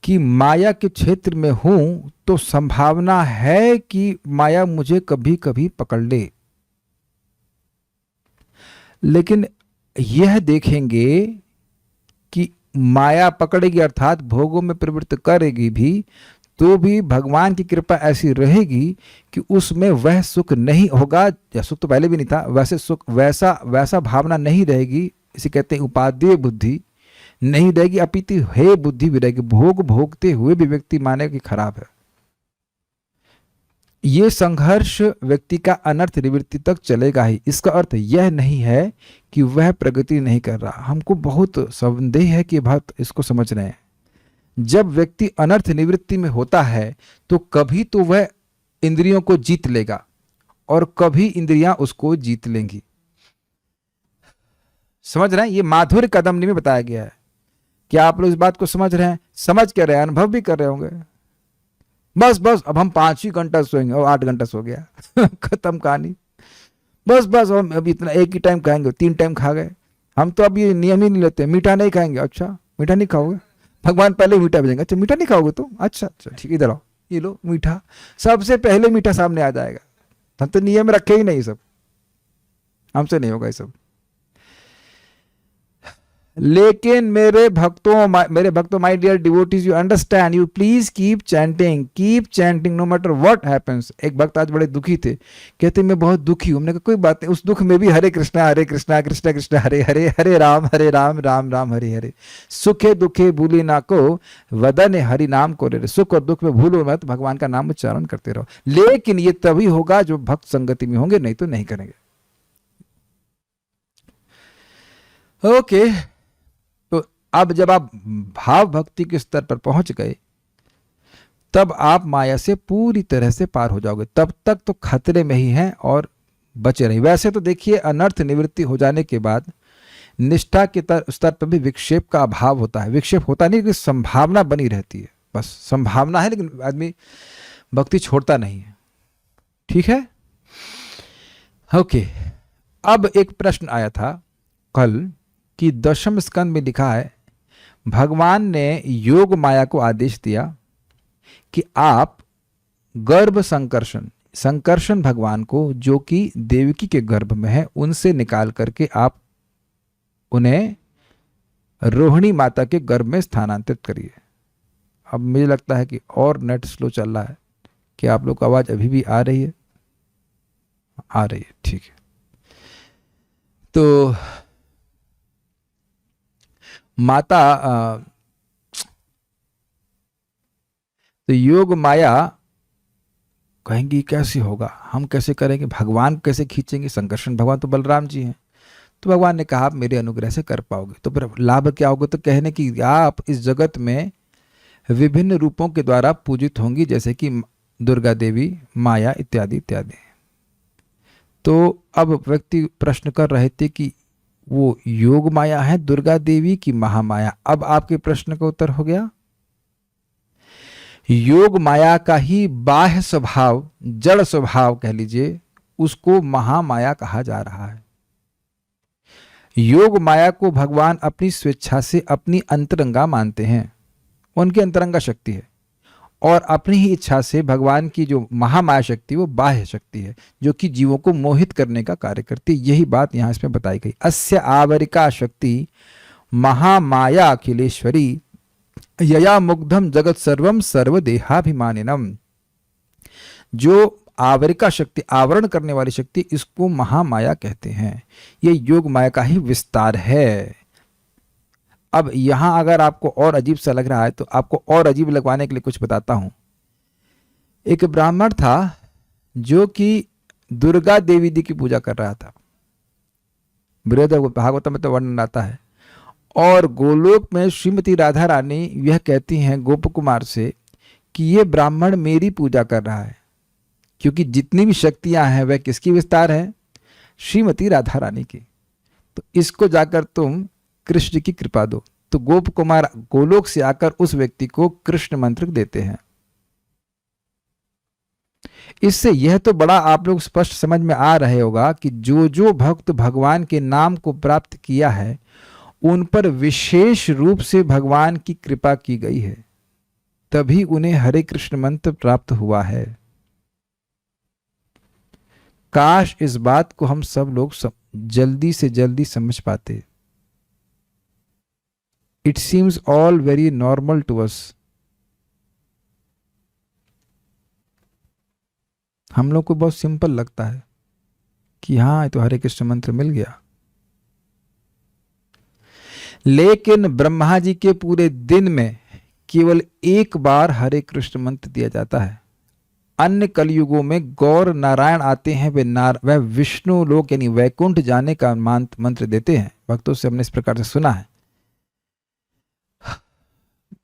कि माया के क्षेत्र में हूं तो संभावना है कि माया मुझे कभी कभी पकड़ ले, लेकिन यह देखेंगे कि माया पकड़ेगी अर्थात भोगों में प्रवृत्त करेगी भी, तो भी भगवान की कृपा ऐसी रहेगी कि उसमें वह सुख नहीं होगा, या सुख तो पहले भी नहीं था, वैसे सुख वैसा भावना नहीं रहेगी। इसे कहते हैं उपादेय बुद्धि नहीं रहेगी, अपितु हे बुद्धि भी रहेगी। भोग भोगते हुए भी व्यक्ति माने कि खराब है। ये संघर्ष व्यक्ति का अनर्थ निवृत्ति तक चलेगा ही। इसका अर्थ यह नहीं है कि वह प्रगति नहीं कर रहा। हमको बहुत संदेह है कि भक्त इसको समझ रहे हैं। जब व्यक्ति अनर्थ निवृत्ति में होता है तो कभी तो वह इंद्रियों को जीत लेगा और कभी इंद्रियां उसको जीत लेंगी। समझ रहे हैं? ये माधुर्य कदमनी में बताया गया है। क्या आप लोग इस बात को समझ रहे हैं? समझ कर रहे हैं, अनुभव भी कर रहे होंगे। बस अब हम 5 ही घंटा सोएंगे और 8 घंटा सो गया खत्म कहानी। बस हम अभी इतना एक ही टाइम खाएंगे, 3 टाइम खा गए। हम तो अब ये नियम ही नहीं लेते, मीठा नहीं खाएंगे। अच्छा मीठा नहीं खाओगे? भगवान पहले मीठा भेजेंगे। अच्छा मीठा नहीं खाओगे तो? अच्छा ठीक, इधर आओ, ये लो मीठा। सबसे पहले मीठा सामने आ जाएगा। हम तो नियम रखे ही नहीं, सब हमसे नहीं होगा ये सब। लेकिन मेरे भक्तों my dear devotees, you understand, you please keep chanting no matter what happens. एक भक्त आज बड़े दुखी थे, कहते मैं बहुत दुखी हूं। हमने कहा कोई बात नहीं, उस दुख में भी हरे कृष्णा कृष्ण कृष्ण हरे हरे, हरे राम राम राम हरे हरे। सुखे दुखे भूली ना को, वदन हरि नाम को रे। सुख और दुख में भूलो मत, भगवान का नाम उच्चारण करते रहो। लेकिन ये तभी होगा जो भक्त संगति में होंगे, नहीं तो नहीं करेंगे। ओके, तो अब जब आप भाव भक्ति के स्तर पर पहुंच गए, तब आप माया से पूरी तरह से पार हो जाओगे। तब तक तो खतरे में ही हैं और बचे रहिए। वैसे तो देखिए, अनर्थ निवृत्ति हो जाने के बाद निष्ठा के स्तर पर भी विक्षेप का अभाव होता है। विक्षेप होता नहीं, कि संभावना बनी रहती है, बस संभावना है, लेकिन आदमी भक्ति छोड़ता नहीं है। ठीक है, ओके। अब एक प्रश्न आया था कल कि 10वें स्कंद में लिखा है, भगवान ने योग माया को आदेश दिया कि आप गर्भ संकर्षण भगवान को, जो कि देवकी के गर्भ में है, उनसे निकाल करके आप उन्हें रोहिणी माता के गर्भ में स्थानांतरित करिए। अब मुझे लगता है कि और नेट स्लो चल रहा है, कि आप लोग को आवाज अभी भी आ रही है? आ रही है, ठीक है। तो माता तो योग माया कहेंगी कैसे होगा, हम कैसे करेंगे, भगवान कैसे खींचेंगे? संकर्षण भगवान तो बलराम जी हैं। तो भगवान ने कहा आप मेरे अनुग्रह से कर पाओगे। तो फिर लाभ क्या होगा? तो कहने की आप इस जगत में विभिन्न रूपों के द्वारा पूजित होंगी, जैसे कि दुर्गा देवी, माया इत्यादि इत्यादि। तो अब व्यक्ति प्रश्न कर रहे थे कि वो योग माया है दुर्गा देवी की महामाया? अब आपके प्रश्न का उत्तर हो गया। योग माया का ही बाह्य स्वभाव, जड़ स्वभाव कह लीजिए, उसको महामाया कहा जा रहा है। योग माया को भगवान अपनी स्वेच्छा से अपनी अंतरंगा मानते हैं, उनकी अंतरंगा शक्ति है, और अपनी ही इच्छा से भगवान की जो महामाया शक्ति वो बाह्य शक्ति है, जो कि जीवों को मोहित करने का कार्य करती है। यही बात यहां इसमें बताई गई। अस्य आवरिका शक्ति महामाया अखिलेश्वरी, यया मुग्धम जगत सर्वम सर्वदेहाभिमानिनम। जो आवरिका शक्ति, आवरण करने वाली शक्ति, इसको महामाया कहते हैं। ये योग माया का ही विस्तार है। अब यहां अगर आपको और अजीब सा लग रहा है तो आपको और अजीब लगवाने के लिए कुछ बताता हूं। एक ब्राह्मण था जो कि दुर्गा देवी की पूजा कर रहा था। बृहद भागवतम में तो वर्णन आता है। और गोलोक में श्रीमती राधा रानी यह कहती हैं गोप कुमार से कि ये ब्राह्मण मेरी पूजा कर रहा है, क्योंकि जितनी भी शक्तियां हैं वह किसकी विस्तार है? श्रीमती राधा रानी की। तो इसको जाकर तुम कृष्ण की कृपा दो। तो गोप कुमार गोलोक से आकर उस व्यक्ति को कृष्ण मंत्र देते हैं। इससे यह तो बड़ा आप लोग स्पष्ट समझ में आ रहे होगा कि जो जो भक्त भगवान के नाम को प्राप्त किया है, उन पर विशेष रूप से भगवान की कृपा की गई है, तभी उन्हें हरे कृष्ण मंत्र प्राप्त हुआ है। काश इस बात को हम सब लोग जल्दी से जल्दी समझ पाते। It seems all very normal to us. हम लोग को बहुत सिंपल लगता है कि हाँ, तो हरे कृष्ण मंत्र मिल गया। लेकिन ब्रह्मा जी के पूरे दिन में केवल एक बार हरे कृष्ण मंत्र दिया जाता है। अन्य कलयुगों में गौर नारायण आते हैं, वह विष्णु लोक यानी वैकुंठ जाने का मंत्र देते हैं। भक्तों से हमने इस प्रकार से सुना है।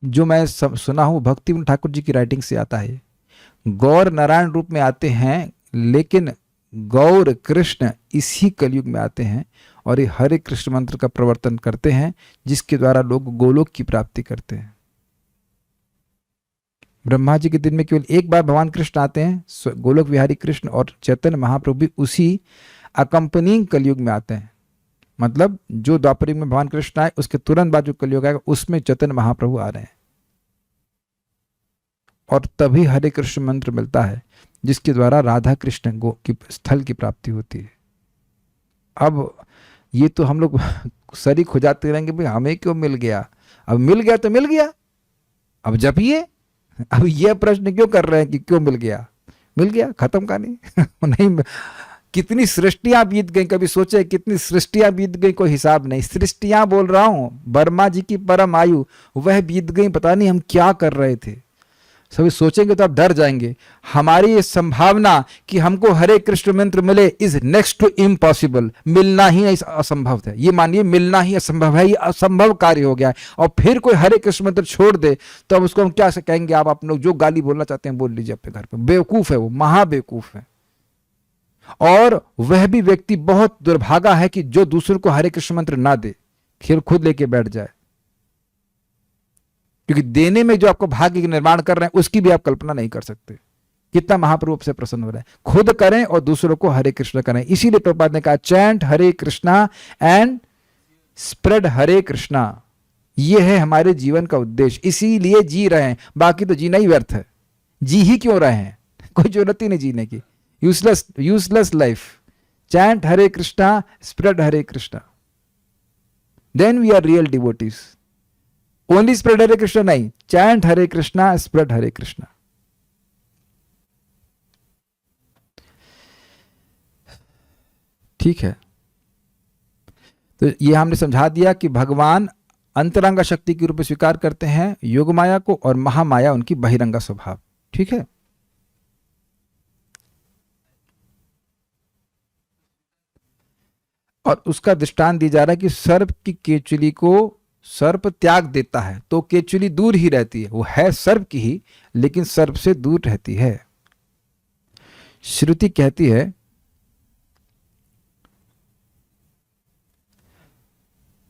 जो मैं सुना हूं भक्ति ठाकुर जी की राइटिंग से आता है। गौर नारायण रूप में आते हैं, लेकिन गौर कृष्ण इसी कलयुग में आते हैं और ये हरे कृष्ण मंत्र का प्रवर्तन करते हैं, जिसके द्वारा लोग गोलोक की प्राप्ति करते हैं। ब्रह्मा जी के दिन में केवल एक बार भगवान कृष्ण आते हैं, गोलोक विहारी कृष्ण, और चैतन्य महाप्रभु भी उसी अकंपनिंग कलयुग में आते हैं। मतलब जो द्वापर युग में भगवान कृष्ण आए उसके तुरंत बाद जो कलयुग आएगा उसमें चैतन्य महाप्रभु आ रहे हैं, और तभी हरे कृष्ण मंत्र मिलता है, जिसके द्वारा राधा कृष्ण की स्थल की प्राप्ति होती है। अब ये तो हम लोग शरीक हो जाते रहेंगे, भाई हमें क्यों मिल गया, अब मिल गया तो मिल गया, अब जपिए। अब ये प्रश्न क्यों कर रहे हैं कि क्यों मिल गया, मिल गया, खत्म कहानी। नहीं, कितनी सृष्टियां बीत गई, कभी सोचे कितनी सृष्टियां बीत गई, कोई हिसाब नहीं। सृष्टियां बोल रहा हूं, वर्मा जी की परम आयु वह बीत गई, पता नहीं हम क्या कर रहे थे। सभी सोचेंगे तो आप डर जाएंगे। हमारी ये संभावना कि हमको हरे कृष्ण मंत्र मिले इज नेक्स्ट टू इम्पॉसिबल, मिलना ही असंभव है। ये मानिए मिलना ही असंभव है, ये असंभव कार्य हो गया है। और फिर कोई हरे कृष्ण मंत्र छोड़ दे तो अब उसको हम क्या कहेंगे, आप लोग जो गाली बोलना चाहते हैं बोल लीजिए अपने घर पे, बेवकूफ है वो, महाबेवकूफ है। और वह भी व्यक्ति बहुत दुर्भागा है कि जो दूसरों को हरे कृष्ण मंत्र ना दे, फिर खुद लेके बैठ जाए। क्योंकि देने में जो आपको भाग्य का निर्माण कर रहे हैं उसकी भी आप कल्पना नहीं कर सकते। कितना महाप्रभु से प्रसन्न हो रहे हैं। खुद करें और दूसरों को हरे कृष्ण करें। इसीलिए प्रभुपाद ने कहा chant Hare Krishna and spread Hare Krishna. ये है हमारे जीवन का उद्देश्य, इसीलिए जी रहे हैं, बाकी तो जीना ही व्यर्थ है। जी ही क्यों रहे हैं, कोई जरूरत ही नहीं जीने की, useless life. Chant Hare Krishna, spread Hare Krishna, then we are real devotees. Only spread Hare Krishna नहीं, चैंट हरे कृष्णा, स्प्रेड हरे कृष्णा। ठीक है, तो ये हमने समझा दिया कि भगवान अंतरंगा शक्ति के रूप में स्वीकार करते हैं योगमाया को, और महामाया उनकी बहिरंगा स्वभाव। ठीक है, और उसका दृष्टांत दिया जा रहा है कि सर्प की केचुली को सर्प त्याग देता है तो केचुली दूर ही रहती है। वो है सर्प की ही, लेकिन सर्प से दूर रहती है। श्रुति कहती है,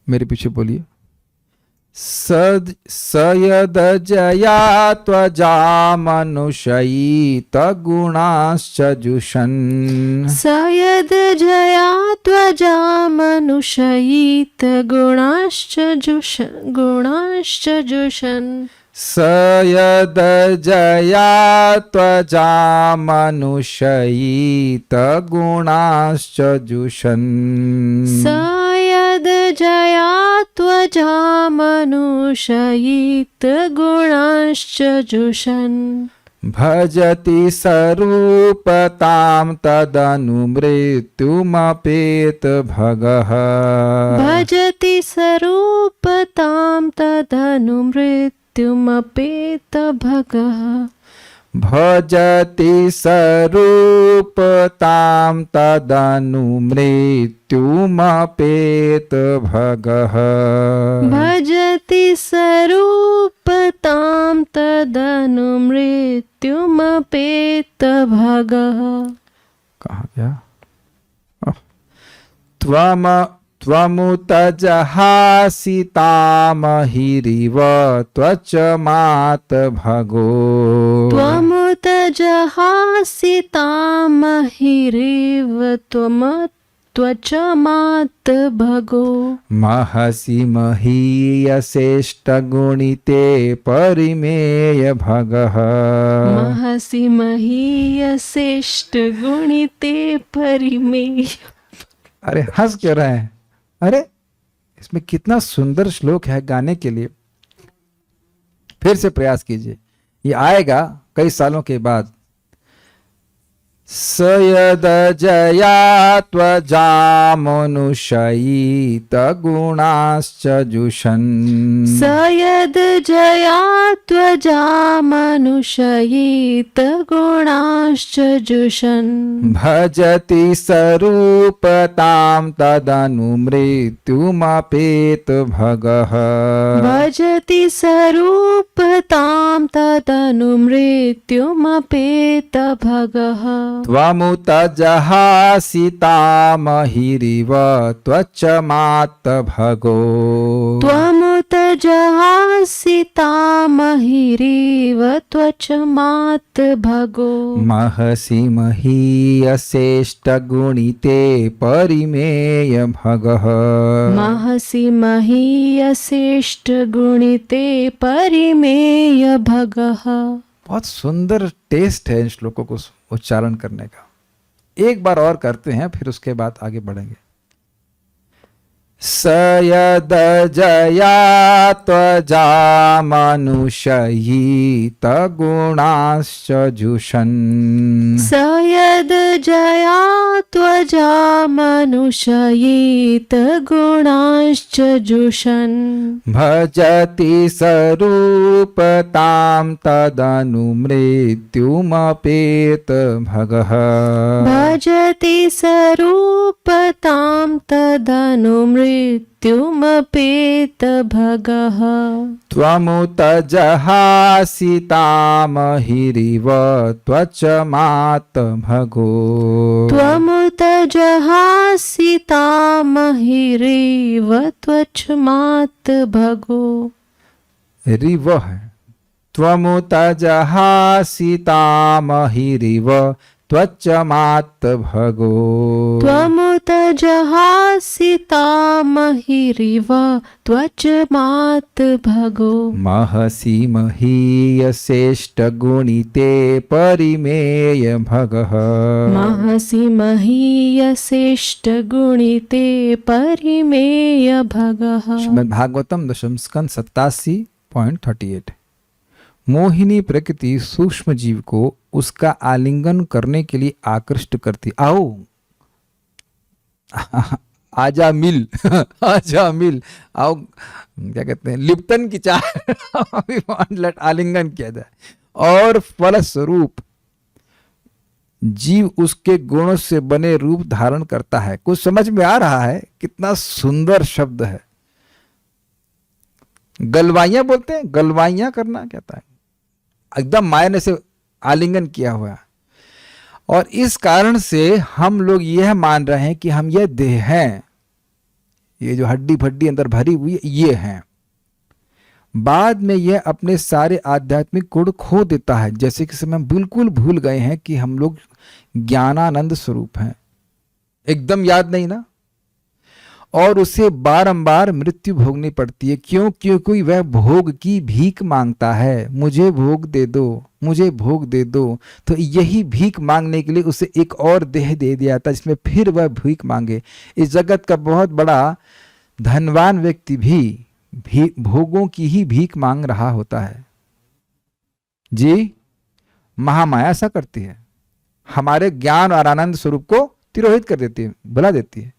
मेरे पीछे बोलिए, सयद जया त्वजा मनुष्यीत गुणाश्च जुषन्। सयद जया त्वजा मनुष्यीत गुणाश्च जुषन्। सयद जया त्वजा मनुष्यीत गुणाश्च जुषन्। सयद जया त्वजा मनुष्यीत गुणाश्च जुषन्। भजति स्वरूपतां तदनुमृत्युमपेत भगः। भजति स्वरूपतां तदनुमृत्युमपेत भगः। भजति स्वरूपतां तदनुमृत्युमपेत भगः। भजति स्वरूपतां तदनुमृत्युमपेत भगः। कहाँ गया? त्वमुत जहासितामहिरिव त्वचमात भगो। त्वमुत जहासितामहिरिव त्वचमात भगो। महसि महीयसेष्टगुणिते परिमेय भगः। महसि महीयसेष्टगुणिते परिमेय। अरे हंस क्यों रहे हैं? अरे इसमें कितना सुंदर श्लोक है गाने के लिए। फिर से प्रयास कीजिए, ये आएगा कई सालों के बाद। सयद जया त्वजा मनुष्यीत गुणाश्च जुषन्। सयद जया त्वजा मनुष्यीत गुणाश्च जुषन्। भजति स्वरूपतां तदनुमृत्युमपेत भगः। भजति स्वरूपतां तदनुमृत्युमपेत भगः। त्वमुत जहासितामहिरिव त्वचमात भगो। त्वमुत जहासितामहिरिव त्वचमात भगो। महसि महीयसेष्टगुणिते परिमेय भगः। महसि महीयसेष्टगुणिते परिमेय भगः। बहुत सुंदर टेस्ट है इन श्लोकों को उच्चारण करने का। एक बार और करते हैं, फिर उसके बाद आगे बढ़ेंगे। स यदजया त्वजा मनुष्ययीत गुणाश्च जुषन् स यदजया त्वजा मनुष्ययेत गुणाश्च जुषन् भजति स्वरूपतां तदनुमृत्युमपेत भगः भजति स्वरूपतां तदनुमृत्युमपेत भगः त्वमुत जहासितामहिरिव त्वचमात् भगो त्वमुत जहासितामहिरिव त्वचमात् भगो रिव है त्वमुत जहासितामहिरिव त्वचमात् भगो त्वमुत जहासितामहिरिव त्वचमात् भगो महसि महीयसेष्टगुणिते परिमेय भगः महसि महीयसेष्टगुणिते परिमेय भगः श्रीमद् भागवतम दशम स्कंद 87.38। मोहिनी प्रकृति सूक्ष्म जीव को उसका आलिंगन करने के लिए आकृष्ट करती। आओ आजा मिल आजा मिल आओ, क्या कहते हैं, लिप्टन की चाय आलिंगन किया जाए। और फलस्वरूप जीव उसके गुणों से बने रूप धारण करता है। कुछ समझ में आ रहा है? कितना सुंदर शब्द है। गलवाइयां बोलते हैं, गलवाइयां करना कहता है, एकदम माया ने से आलिंगन किया हुआ है। और इस कारण से हम लोग यह मान रहे हैं कि हम यह देह हैं, ये जो हड्डी फड्डी अंदर भरी हुई ये हैं। बाद में यह अपने सारे आध्यात्मिक गुण खो देता है, जैसे कि समय हम बिल्कुल भूल गए हैं कि हम लोग ज्ञानानंद स्वरूप हैं। एकदम याद नहीं ना। और उसे बारंबार मृत्यु भोगनी पड़ती है। क्यों? क्योंकि वह भोग की भीख मांगता है। मुझे भोग दे दो, मुझे भोग दे दो। तो यही भीख मांगने के लिए उसे एक और देह दे दिया था, जिसमें फिर वह भीख मांगे। इस जगत का बहुत बड़ा धनवान व्यक्ति भी भोगों की ही भीख मांग रहा होता है। जी, महामाया ऐसा करती है, हमारे ज्ञान और आनंद स्वरूप को तिरोहित कर देती है, भुला देती है।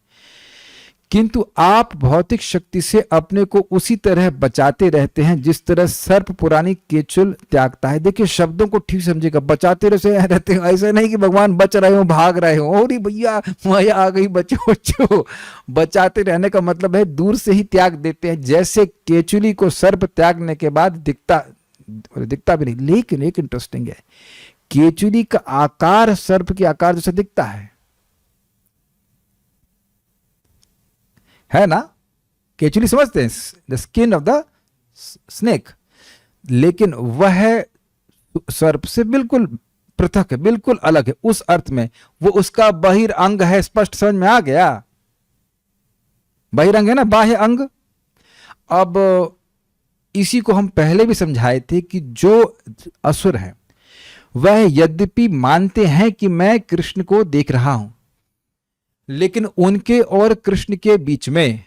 किंतु आप भौतिक शक्ति से अपने को उसी तरह बचाते रहते हैं जिस तरह सर्प पुरानी केचुल त्यागता है। देखिए, शब्दों को ठीक समझिएगा। बचाते रहते हैं, ऐसा नहीं कि भगवान बच रहे हो, भाग रहे हो, अरे भैया माया आ गई, बचो बचो। बचाते रहने का मतलब है दूर से ही त्याग देते हैं। जैसे केचुली को सर्प त्यागने के बाद दिखता भी नहीं, लेकिन एक इंटरेस्टिंग है, केचुली का आकार सर्प के आकार जैसा दिखता है ना। केचुली समझते हैं, the skin of the snake, लेकिन वह सर्प से बिल्कुल पृथक है, बिल्कुल अलग है। उस अर्थ में वो उसका बहिरंग है। स्पष्ट समझ में आ गया? बहिरंग है ना, बाह्य अंग। अब इसी को हम पहले भी समझाए थे कि जो असुर है वह यद्यपि मानते हैं कि मैं कृष्ण को देख रहा हूं, लेकिन उनके और कृष्ण के बीच में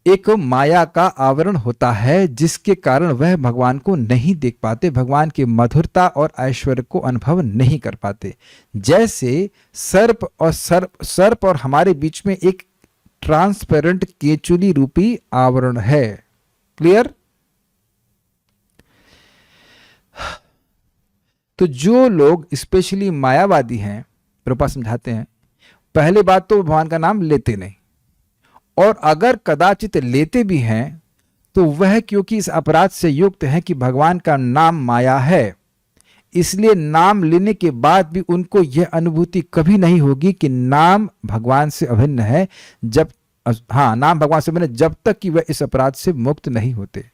एक माया का आवरण होता है, जिसके कारण वह भगवान को नहीं देख पाते, भगवान की मधुरता और ऐश्वर्य को अनुभव नहीं कर पाते। जैसे सर्प और हमारे बीच में एक ट्रांसपेरेंट केचुली रूपी आवरण है। क्लियर? तो जो लोग स्पेशली मायावादी हैं, प्रभुपाद समझाते हैं, पहली बात तो भगवान का नाम लेते नहीं, और अगर कदाचित लेते भी हैं तो वह क्योंकि इस अपराध से युक्त है कि भगवान का नाम माया है, इसलिए नाम लेने के बाद भी उनको यह अनुभूति कभी नहीं होगी कि नाम भगवान से अभिन्न है, नाम भगवान से अभिन्न जब तक कि वह इस अपराध से मुक्त नहीं होते।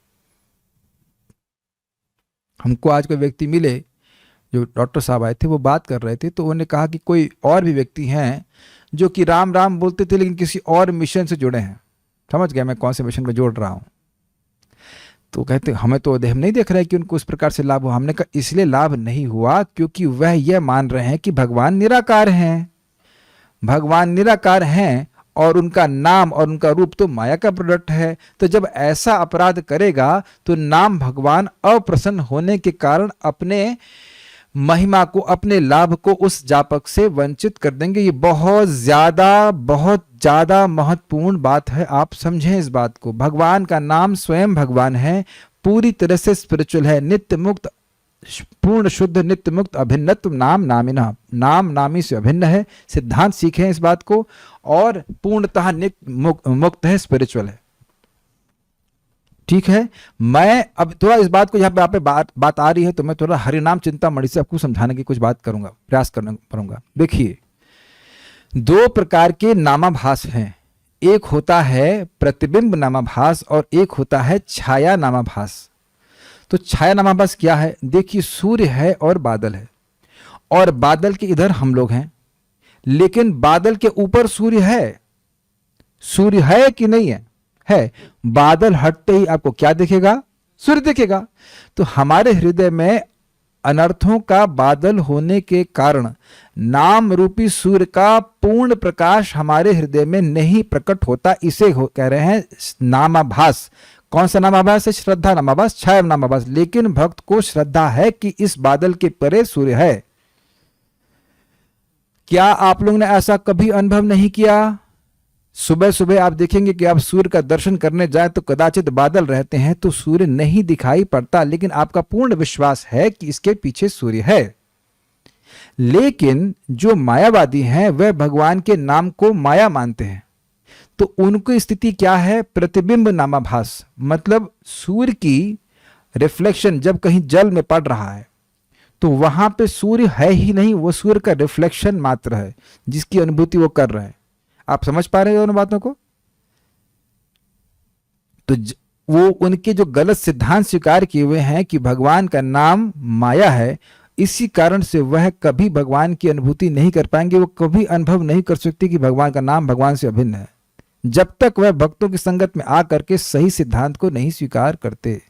हमको आज कोई व्यक्ति मिले, जो डॉक्टर साहब आए थे, वो बात कर रहे थे, तो उन्होंने कहा कि कोई और भी व्यक्ति हैं जो कि राम राम बोलते थे लेकिन किसी और मिशन से जुड़े हैं। समझ गया मैं कौन से मिशन में जोड़ रहा हूं। तो कहते हमें तो हम नहीं देख रहे कि उनको इस प्रकार से लाभ हुआ। हमने कहा इसलिए लाभ नहीं हुआ क्योंकि वह यह मान रहे हैं कि भगवान निराकार हैं। भगवान निराकार हैं और उनका नाम और उनका रूप तो माया का प्रोडक्ट है। तो जब ऐसा अपराध करेगा तो नाम भगवान अप्रसन्न होने के कारण अपने महिमा को, अपने लाभ को उस जापक से वंचित कर देंगे। ये बहुत ज्यादा महत्वपूर्ण बात है, आप समझें इस बात को। भगवान का नाम स्वयं भगवान है, पूरी तरह से स्पिरिचुअल है, नित्य मुक्त, पूर्ण शुद्ध नित्य मुक्त अभिन्नत्व नाम नामिना, नाम नामी से अभिन्न है। सिद्धांत सीखें इस बात को, और पूर्णतः नित्य मुक्त है, स्पिरिचुअल है। ठीक है, मैं अब थोड़ा इस बात को, यहाँ पे आप पे बात आ रही है तो मैं थोड़ा हरिनाम चिंतामणि से आपको समझाने की कुछ बात करूंगा, प्रयास करूंगा। देखिए, दो प्रकार के नामाभास हैं, एक होता है प्रतिबिंब नामाभास और एक होता है छाया नामाभास। तो छाया नामाभास क्या है? देखिए, सूर्य है और बादल है, और बादल के इधर हम लोग हैं, लेकिन बादल के ऊपर सूर्य है। सूर्य है कि नहीं है? है। बादल हटते ही आपको क्या दिखेगा? सूर्य दिखेगा। तो हमारे हृदय में अनर्थों का बादल होने के कारण नाम रूपी सूर्य का पूर्ण प्रकाश हमारे हृदय में नहीं प्रकट होता। इसे कह रहे हैं नामाभास। कौन सा नामाभास है? श्रद्धा नामाभास, छाया नामाभास। लेकिन भक्त को श्रद्धा है कि इस बादल के परे सूर्य है। क्या आप लोगों ने ऐसा कभी अनुभव नहीं किया? सुबह सुबह आप देखेंगे कि आप सूर्य का दर्शन करने जाएं तो कदाचित बादल रहते हैं तो सूर्य नहीं दिखाई पड़ता, लेकिन आपका पूर्ण विश्वास है कि इसके पीछे सूर्य है। लेकिन जो मायावादी हैं वह भगवान के नाम को माया मानते हैं। तो उनकी स्थिति क्या है? प्रतिबिंब नामाभास, मतलब सूर्य की रिफ्लेक्शन जब कहीं जल में पड़ रहा है तो वहां पे सूर्य है ही नहीं, वो सूर्य का रिफ्लेक्शन मात्र है जिसकी अनुभूति वो कर रहे हैं। आप समझ पा रहे हैं दोनों बातों को? तो वो उनके जो गलत सिद्धांत स्वीकार किए हुए हैं कि भगवान का नाम माया है, इसी कारण से वह कभी भगवान की अनुभूति नहीं कर पाएंगे। वो कभी अनुभव नहीं कर सकते कि भगवान का नाम भगवान से अभिन्न है, जब तक वह भक्तों की संगत में आकर के सही सिद्धांत को नहीं स्वीकार करते।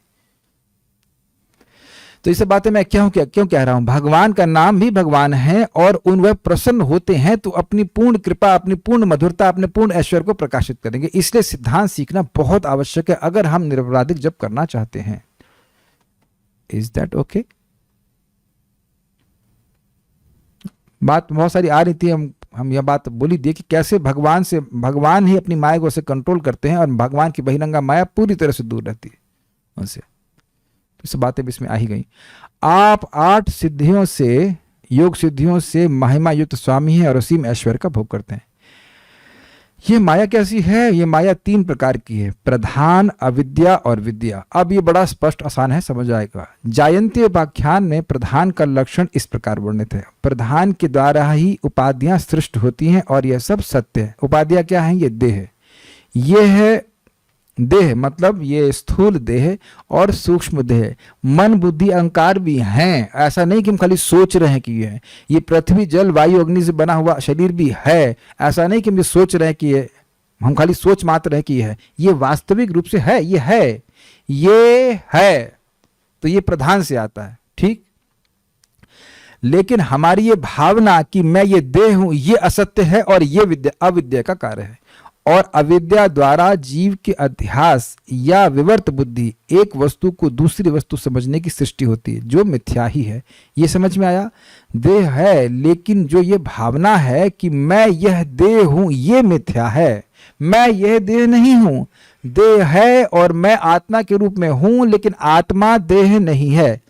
तो इसे बातें मैं क्यों कह रहा हूं? भगवान का नाम भी भगवान है, और उन वह प्रसन्न होते हैं तो अपनी पूर्ण कृपा, अपनी पूर्ण मधुरता, अपने पूर्ण ऐश्वर्य को प्रकाशित करेंगे। इसलिए सिद्धांत सीखना बहुत आवश्यक है अगर हम निरपराधिक जप करना चाहते हैं। Is that okay? बात बहुत सारी आ रही थी, हम यह बात बोली दी कि कैसे भगवान ही अपनी माया को से कंट्रोल करते हैं और भगवान की बहिरंगा माया पूरी तरह से दूर रहती है उनसे। तो बातें भी इसमें आ ही गई। आप 8 सिद्धियों से, योग सिद्धियों से महिमा युक्त स्वामी हैं और असीम ऐश्वर्य का भोग करते हैं। ये माया कैसी है? ये माया 3 प्रकार की है, प्रधान, अविद्या और विद्या। अब ये बड़ा स्पष्ट आसान है, समझ आएगा। जायंती उपाख्यान में प्रधान का लक्षण इस प्रकार वर्णित है। प्रधान के द्वारा ही उपाधियां सृष्ट होती हैं और यह सब सत्य है। उपाधियां क्या है? ये देह है। ये है देह, मतलब ये स्थूल देह और सूक्ष्म देह। मन बुद्धि अहंकार भी हैं, ऐसा नहीं कि हम खाली सोच रहे हैं कि ये है। ये पृथ्वी जल वायु अग्नि से बना हुआ शरीर भी है, ऐसा नहीं कि हम ये सोच रहे हैं कि ये, हम खाली सोच मात्र है कि ये है। ये वास्तविक रूप से है, ये है, ये है। तो ये प्रधान से आता है, ठीक। लेकिन हमारी ये भावना कि मैं ये देह हूं, ये असत्य है और ये विद्या अविद्या का कार्य है। और अविद्या द्वारा जीव के अध्यास या विवर्त बुद्धि एक वस्तु को दूसरी वस्तु समझने की सृष्टि होती है, जो मिथ्या ही है। ये समझ में आया? देह है, लेकिन जो ये भावना है कि मैं यह देह हूं, ये मिथ्या है। मैं यह देह नहीं हूं, देह है और मैं आत्मा के रूप में हूं, लेकिन आत्मा देह नहीं है।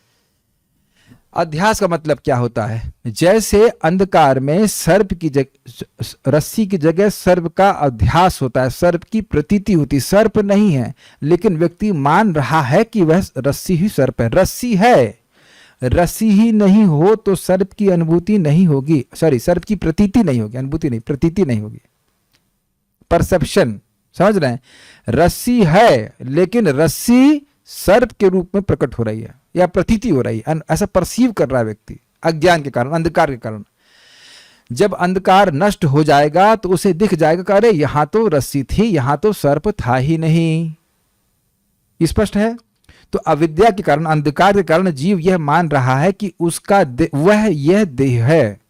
अध्यास का मतलब क्या होता है? जैसे अंधकार में सर्प की जगह, रस्सी की जगह सर्प का अध्यास होता है, सर्प की प्रतीति होती। सर्प नहीं है, लेकिन व्यक्ति मान रहा है कि वह रस्सी ही सर्प है। रस्सी है, रस्सी ही नहीं हो तो सर्प की अनुभूति नहीं होगी, सॉरी, सर्प की प्रतीति नहीं होगी, अनुभूति नहीं, प्रतीति नहीं होगी, परसेप्शन। समझ रहे हैं? रस्सी है, लेकिन रस्सी सर्प के रूप में प्रकट हो रही है या प्रतीति हो रही है, ऐसा परसीव कर रहा है व्यक्ति, अज्ञान के कारण, अंधकार के कारण। जब अंधकार नष्ट हो जाएगा तो उसे दिख जाएगा कि अरे यहां तो रस्सी थी, यहां तो सर्प था ही नहीं। स्पष्ट है? तो अविद्या के कारण, अंधकार के कारण जीव यह मान रहा है कि उसका वह यह देह है।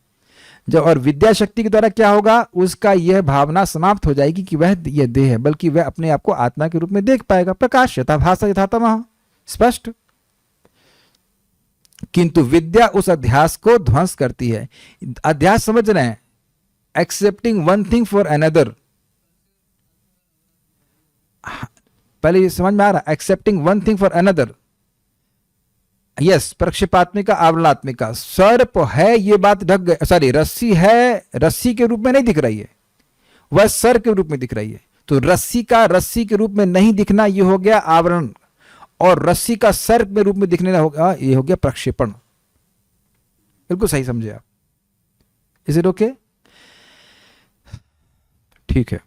जब और विद्या शक्ति के द्वारा क्या होगा, उसका यह भावना समाप्त हो जाएगी कि वह यह देह है, बल्कि वह अपने आप को आत्मा के रूप में देख पाएगा। प्रकाश यथा भासा यथा तमः, स्पष्ट। किंतु विद्या उस अध्यास को ध्वंस करती है। अध्यास समझ रहे हैं, accepting one thing for another. पहले ये समझ में आ रहा, accepting one thing for another. Yes, प्रक्षेपात्मिका आवरणात्मिका। सर्प है ये बात ढक गई, सॉरी रस्सी है, रस्सी के रूप में नहीं दिख रही है, वह सर के रूप में दिख रही है। तो रस्सी का रस्सी के रूप में नहीं दिखना, ये हो गया आवरण, और रस्सी का सर के रूप में दिखने होगा, ये हो गया प्रक्षेपण। बिल्कुल सही समझे आप। Is it okay? ठीक है।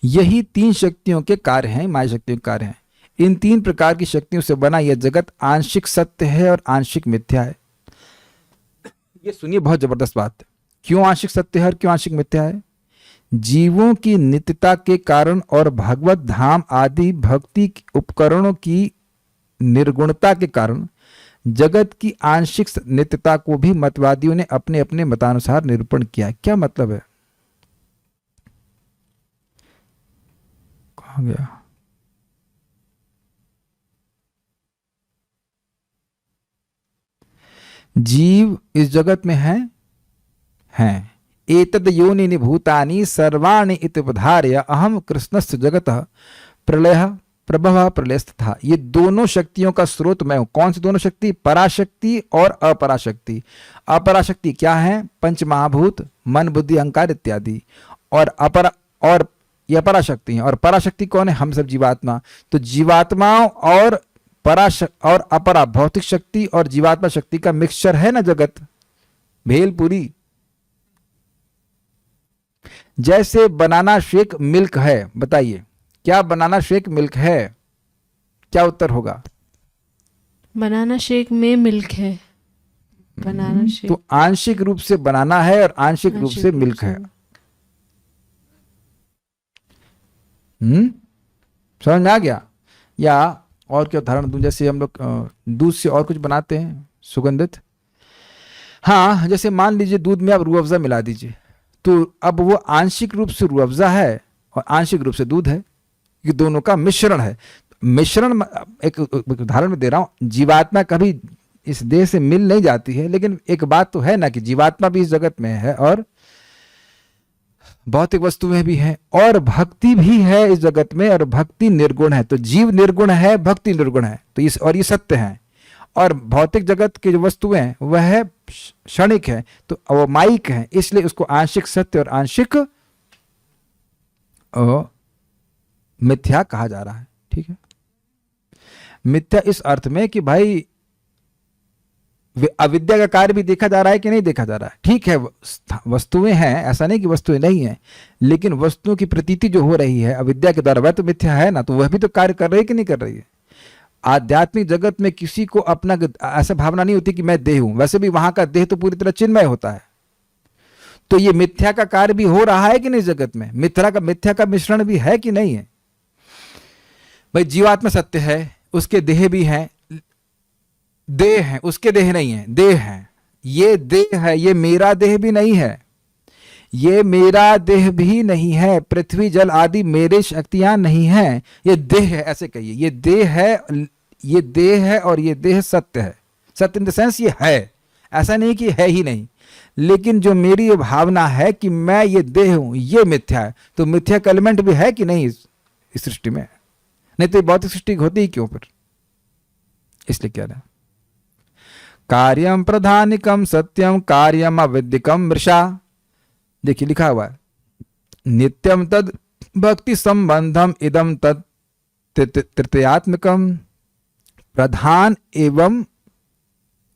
यही तीन शक्तियों के कार्य हैं, माया शक्तियों के कार्य हैं। इन तीन प्रकार की शक्तियों से बना यह जगत आंशिक सत्य है और आंशिक मिथ्या है। ये सुनिए, बहुत जबरदस्त बात है। क्यों आंशिक सत्य है और क्यों आंशिक मिथ्या है? जीवों की नित्यता के कारण और भगवत धाम आदि भक्ति उपकरणों की निर्गुणता के कारण जगत की आंशिक नित्यता को भी मतवादियों ने अपने अपने मतानुसार निरूपण किया। क्या मतलब है? कहाँ गया? जीव इस जगत में हैं। एतद योनिनि भूतानि सर्वाणि इति उपधार्य अहम कृष्णस्य जगतः प्रलयः प्रभवः प्रलयस्तथा। ये दोनों शक्तियों का स्रोत मैं हूं। कौन सी दोनों शक्ति? पराशक्ति और अपराशक्ति। अपराशक्ति क्या है? पंच महाभूत, मन बुद्धि अहंकार इत्यादि। और ये पराशक्ति है। और पराशक्ति कौन है? हम सब जीवात्मा। तो जीवात्माओं और और अपरा भौतिक शक्ति और जीवात्मा शक्ति का मिक्सचर है ना जगत, भेलपुरी। जैसे बनाना शेक मिल्क है, बताइए क्या बनाना शेक मिल्क है? क्या उत्तर होगा? बनाना शेक में मिल्क है। बनाना शेक तो आंशिक रूप से बनाना है और आंशिक रूप से मिल्क है। समझ में आ गया? या और क्या उदाहरण दूं? जैसे हम लोग दूध से और कुछ बनाते हैं सुगंधित। हाँ, जैसे मान लीजिए दूध में आप रूह अफ़ज़ा मिला दीजिए, तो अब वो आंशिक रूप से रूह अफ़ज़ा है और आंशिक रूप से दूध है, ये दोनों का मिश्रण है। मिश्रण, एक उदाहरण में दे रहा हूं, जीवात्मा कभी इस देह से मिल नहीं जाती है, लेकिन एक बात तो है ना कि जीवात्मा भी इस जगत में है और भौतिक वस्तुएं भी हैं और भक्ति भी है इस जगत में, और भक्ति निर्गुण है। तो जीव निर्गुण है, भक्ति निर्गुण है। तो ये सत्य है। और भौतिक जगत की जो वस्तुएं हैं वह क्षणिक है, तो वो माइक है, इसलिए उसको आंशिक सत्य और आंशिक मिथ्या कहा जा रहा है। ठीक है, मिथ्या इस अर्थ में कि भाई अविद्या का कार्य भी देखा जा रहा है कि नहीं देखा जा रहा है। ठीक है, वस्तुएं हैं, ऐसा नहीं कि वस्तुएं नहीं है, लेकिन वस्तुओं की प्रतीति जो हो रही है अविद्या के द्वारा, वह तो मिथ्या है ना। तो वह भी तो कार्य कर रही है कि नहीं कर रही है? आध्यात्मिक जगत में किसी को अपना ऐसा भावना नहीं होती कि मैं देह हूं। वैसे भी वहां का देह तो पूरी तरह चिन्मय होता है। तो ये मिथ्या का कार्य भी हो रहा है कि नहीं जगत में? मिथ्या का मिश्रण भी है कि नहीं है? भाई जीवात्मा सत्य है, उसके देह भी हैं, देह है, उसके देह नहीं है, देह है। ये देह है, ये मेरा देह भी नहीं है, ये मेरा देह भी नहीं है। पृथ्वी जल आदि मेरे शक्तियां नहीं हैं, ये देह है। ऐसे कहिए, ये देह है, ये देह है और ये देह सत्य है। सत्य इन द सेंस ये है, ऐसा नहीं कि है ही नहीं। लेकिन जो मेरी ये भावना है कि मैं ये देह हूं, ये मिथ्या है। तो मिथ्या का एलिमेंट भी है कि नहीं इस सृष्टि में? नहीं तो भौतिक सृष्टि होती ही क्यों फिर? इसलिए क्या रहा, कार्यम प्रधानिकम सत्यम कार्यम अविद्यकम मृषा। देखिए लिखा हुआ है, नित्यम तद भक्ति संबंधम इदम तद तृतीयात्मकम। प्रधान एवं,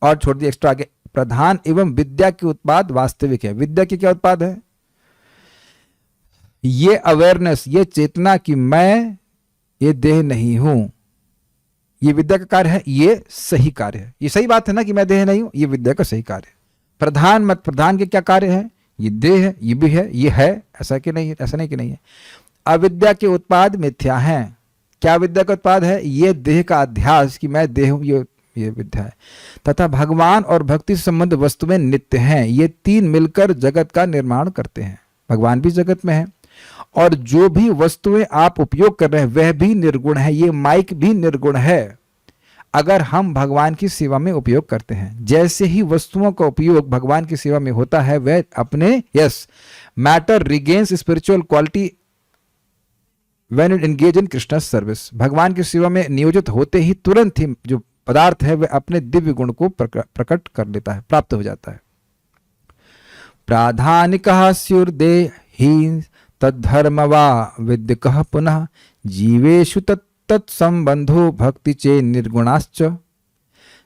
और छोड़ दिया एक्स्ट्रा आगे, प्रधान एवं विद्या के उत्पाद वास्तविक है। विद्या के क्या उत्पाद है? ये अवेयरनेस, ये चेतना कि मैं ये देह नहीं हूं, ये विद्या का कार्य है। ये सही कार्य है। ये सही बात है ना कि मैं देह नहीं हूं, ये विद्या का सही कार्य है। प्रधान मत, प्रधान के क्या कार्य है? ये देह है, ये भी है, ये है, ऐसा कि नहीं? ऐसा नहीं कि नहीं है। अविद्या के उत्पाद मिथ्या हैं। क्या विद्या का उत्पाद है? ये देह का अध्यास कि मैं देह हूं, ये ये विद्या है। तथा भगवान और भक्ति से संबंध वस्तुएं नित्य हैं। ये तीन मिलकर जगत का निर्माण करते हैं। भगवान भी जगत में है और जो भी वस्तुएं आप उपयोग कर रहे हैं वह भी निर्गुण है। ये माइक भी निर्गुण है अगर हम भगवान की सेवा में उपयोग करते हैं। जैसे ही वस्तुओं का उपयोग भगवान की सेवा में होता है वह अपने matter regains spiritual quality when it engage in Krishna service. भगवान की सेवा में नियोजित होते ही तुरंत ही जो पदार्थ है वह अपने दिव्य गुण को प्रकट कर लेता है, प्राप्त हो जाता है। प्राधानिकः स्युर्देहि तद्धर्म वा विद्यकः पुनः जीवेषु तत्संबंधो भक्ति चे निर्गुणाश्च।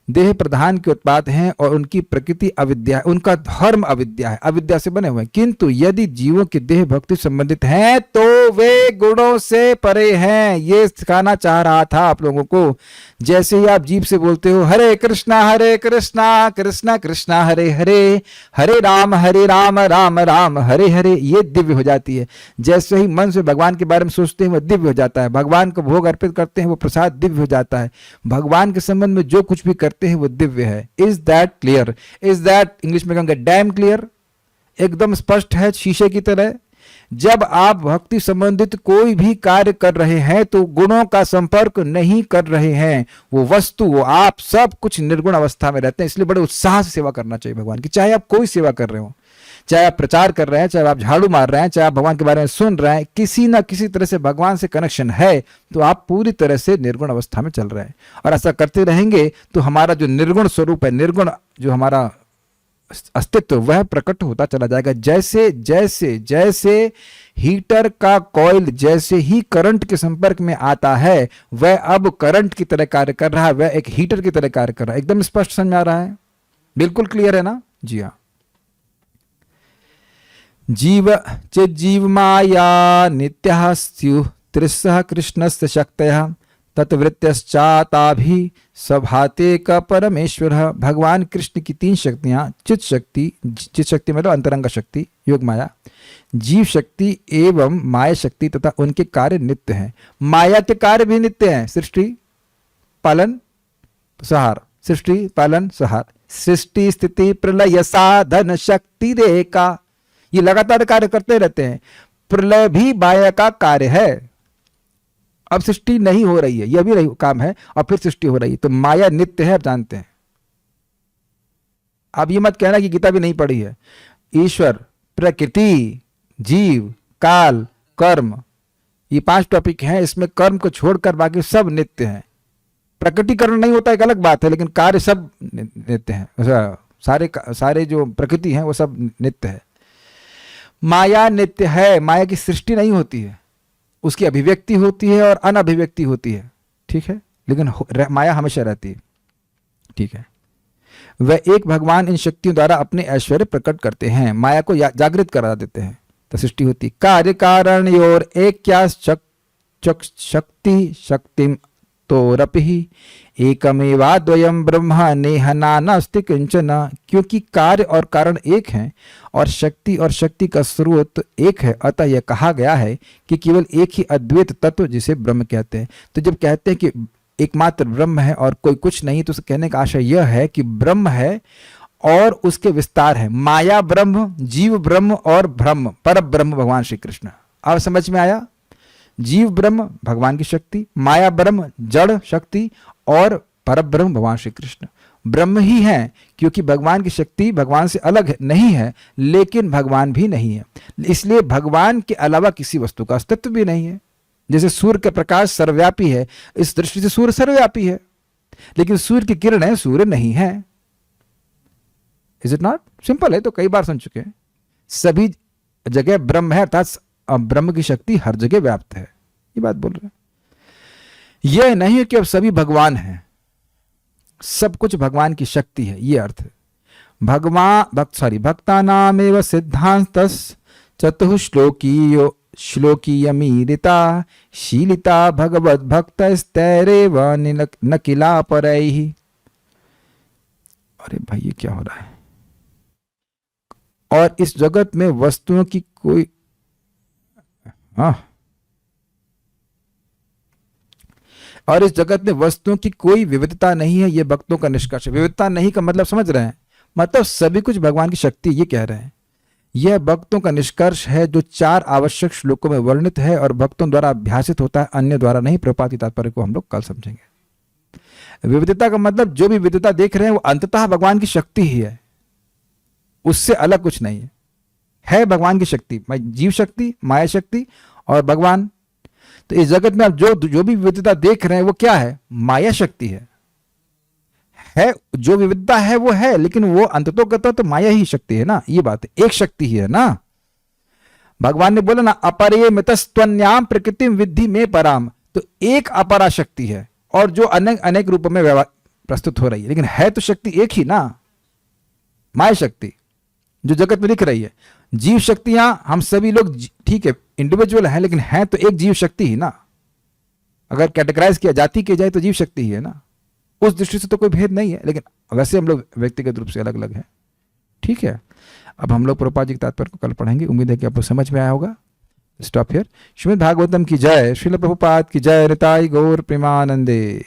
देह प्रधान के उत्पाद हैं और उनकी प्रकृति अविद्या है, उनका धर्म अविद्या है, अविद्या से बने हुए हैं। किंतु यदि जीवों की देह भक्ति संबंधित हैं तो वे गुणों से परे हैं। ये सिखाना चाह रहा था आप लोगों को। जैसे ही आप जीभ से बोलते हो हरे कृष्णा कृष्णा कृष्णा हरे हरे, हरे राम राम राम हरे हरे, ये दिव्य हो जाती है। जैसे ही मन से भगवान के बारे में सोचते हैं वह दिव्य हो जाता है। भगवान को भोग अर्पित करते हैं वो प्रसाद दिव्य हो जाता है। भगवान के संबंध में जो कुछ भी करते हैं वो दिव्य है। Is that clear? Is that, English में कहेंगे डैम क्लियर, एकदम स्पष्ट है शीशे की तरह। जब आप भक्ति संबंधित कोई भी कार्य कर रहे हैं तो गुणों का संपर्क नहीं कर रहे हैं। वो वस्तु, वो आप, सब कुछ निर्गुण अवस्था में रहते हैं। इसलिए बड़े उत्साह से सेवा करना चाहिए भगवान की। चाहे आप कोई सेवा कर रहे हो, चाहे आप प्रचार कर रहे हैं, चाहे आप झाड़ू मार रहे हैं, चाहे आप भगवान के बारे में सुन रहे हैं, किसी ना किसी तरह से भगवान से कनेक्शन है तो आप पूरी तरह से निर्गुण अवस्था में चल रहे हैं। और ऐसा करते रहेंगे तो हमारा जो निर्गुण स्वरूप है, निर्गुण जो हमारा अस्तित्व, वह प्रकट होता चला जाएगा। जैसे जैसे जैसे हीटर का कॉइल जैसे ही करंट के संपर्क में आता है वह अब करंट की तरह कार्य कर रहा है, वह एक हीटर की तरह कार्य कर रहा है। एकदम स्पष्ट समझ आ रहा है? बिल्कुल क्लियर है ना? जी हाँ। जीव चिज्जीव माया नित्यः स्युः त्रिस्सः कृष्णस्य शक्तयः तत्वृत्तश्चाताभि सभाते का परमेश्वर। भगवान कृष्ण की तीन शक्तियां, चित शक्ति मतलब अंतरंग शक्ति योग माया, जीव शक्ति एवं माया शक्ति तथा उनके कार्य नित्य हैं। माया के कार्य भी नित्य हैं। सृष्टि पालन संहार, सृष्टि पालन संहार, सृष्टि स्थिति प्रलय साधन शक्ति रेखा, ये लगातार कार्य करते रहते हैं। प्रलय भी माया का कार्य है। अब सृष्टि नहीं हो रही है, यह भी काम है, और फिर सृष्टि हो रही है। तो माया नित्य है, आप जानते हैं। आप ये मत कहना कि गीता भी नहीं पढ़ी है। ईश्वर, प्रकृति, जीव, काल, कर्म, ये 5 टॉपिक हैं। इसमें कर्म को छोड़कर बाकी सब नित्य हैं। प्रकृतिकरण नहीं होता एक अलग बात है, लेकिन कार्य सब नित्य हैं। सारे जो प्रकृति हैं वो सब नित्य है। माया नित्य है। माया की सृष्टि नहीं होती है, उसकी अभिव्यक्ति होती है और अनभिव्यक्ति होती है, ठीक है, लेकिन माया हमेशा रहती है, ठीक है। वह एक भगवान इन शक्तियों द्वारा अपने ऐश्वर्य प्रकट करते हैं, माया को जागृत करा देते हैं, तो सृष्टि होती। कार्य कारण योर एक क्या शक्ति शक्तिम तो रपि एकमेवा द्वयम ब्रह्म नेह नास्ति किंचन। क्योंकि कार्य और कारण एक हैं और शक्ति का स्रोत एक है, अतः यह कहा गया है कि केवल एक ही अद्वैत तत्व जिसे ब्रह्म कहते हैं। तो जब कहते हैं कि एकमात्र ब्रह्म है और कोई कुछ नहीं, तो कहने का आशय यह है कि ब्रह्म है और उसके विस्तार है। माया ब्रह्म, जीव ब्रह्म और ब्रह्म पर ब्रह्म भगवान श्री कृष्ण। अब समझ में आया? जीव ब्रह्म भगवान की शक्ति, माया ब्रह्म जड़ शक्ति, और परब्रह्म भगवान श्री कृष्ण। ब्रह्म ही है क्योंकि भगवान की शक्ति भगवान से अलग नहीं है, लेकिन भगवान भी नहीं है। इसलिए भगवान के अलावा किसी वस्तु का अस्तित्व भी नहीं है। जैसे सूर्य का प्रकाश सर्वव्यापी है, इस दृष्टि से सूर्य सर्वव्यापी है, लेकिन सूर्य की किरणें सूर्य नहीं है। Is it not simple? है तो कई बार सुन चुके हैं। सभी जगह ब्रह्म है, अर्थात ब्रह्म की शक्ति हर जगह व्याप्त है, ये बात बोल रहे हैं। यह नहीं है कि अब सभी भगवान हैं, सब कुछ भगवान की शक्ति है, ये अर्थ है। भक्तानामेव सिद्धांतस् श्लोकीयमीरिता शीलिता भगवद भक्तस्तैरेव न किला परैहि। अरे भाई ये क्या हो रहा है? और इस जगत में वस्तुओं की कोई और इस जगत में वस्तुओं की कोई विविधता नहीं है, ये भक्तों का निष्कर्ष है। विविधता नहीं का मतलब समझ रहे हैं, मतलब सभी कुछ भगवान की शक्ति, ये कह रहे हैं। यह भक्तों का निष्कर्ष है जो 4 आवश्यक श्लोकों में वर्णित है और भक्तों द्वारा अभ्यासित होता है, अन्य द्वारा नहीं। प्रभुपाद की तात्पर्य को हम लोग कल समझेंगे। विविधता का मतलब जो भी विविधता देख रहे हैं वो अंततः भगवान की शक्ति ही है, उससे अलग कुछ नहीं है भगवान की शक्ति, जीव शक्ति, माया शक्ति और भगवान। तो इस जगत में आप जो भी विविधता देख रहे हैं वो क्या है? माया शक्ति है। जो विविधता है वो है, लेकिन वो अंततोगत तो माया ही शक्ति है ना, ये बात है, एक शक्ति ही है ना। भगवान ने बोला ना, अपरिमितस्त्वन्याम प्रकृतिम विद्धि में पराम, तो एक अपरा शक्ति है और जो अनेक अनेक रूपों में प्रस्तुत हो रही है, लेकिन है तो शक्ति एक ही ना, माया शक्ति जो जगत में दिख रही है। जीव शक्तियां हम सभी लोग ठीक है इंडिविजुअल हैं, लेकिन है तो एक जीव शक्ति ही ना। अगर कैटेगराइज किया जाति की जाए तो जीव शक्ति ही है ना, उस दृष्टि से तो कोई भेद नहीं है, लेकिन वैसे हम लोग व्यक्तिगत रूप से अलग अलग हैं। ठीक है, अब हम लोग प्रभुपाद जी के तात्पर्य को कल पढ़ेंगे। उम्मीद है कि आपको समझ में आया होगा। Stop here. श्रीमद् भागवतम की जय, श्रील प्रभुपाद की जय, निताई गौर प्रेमानंदे।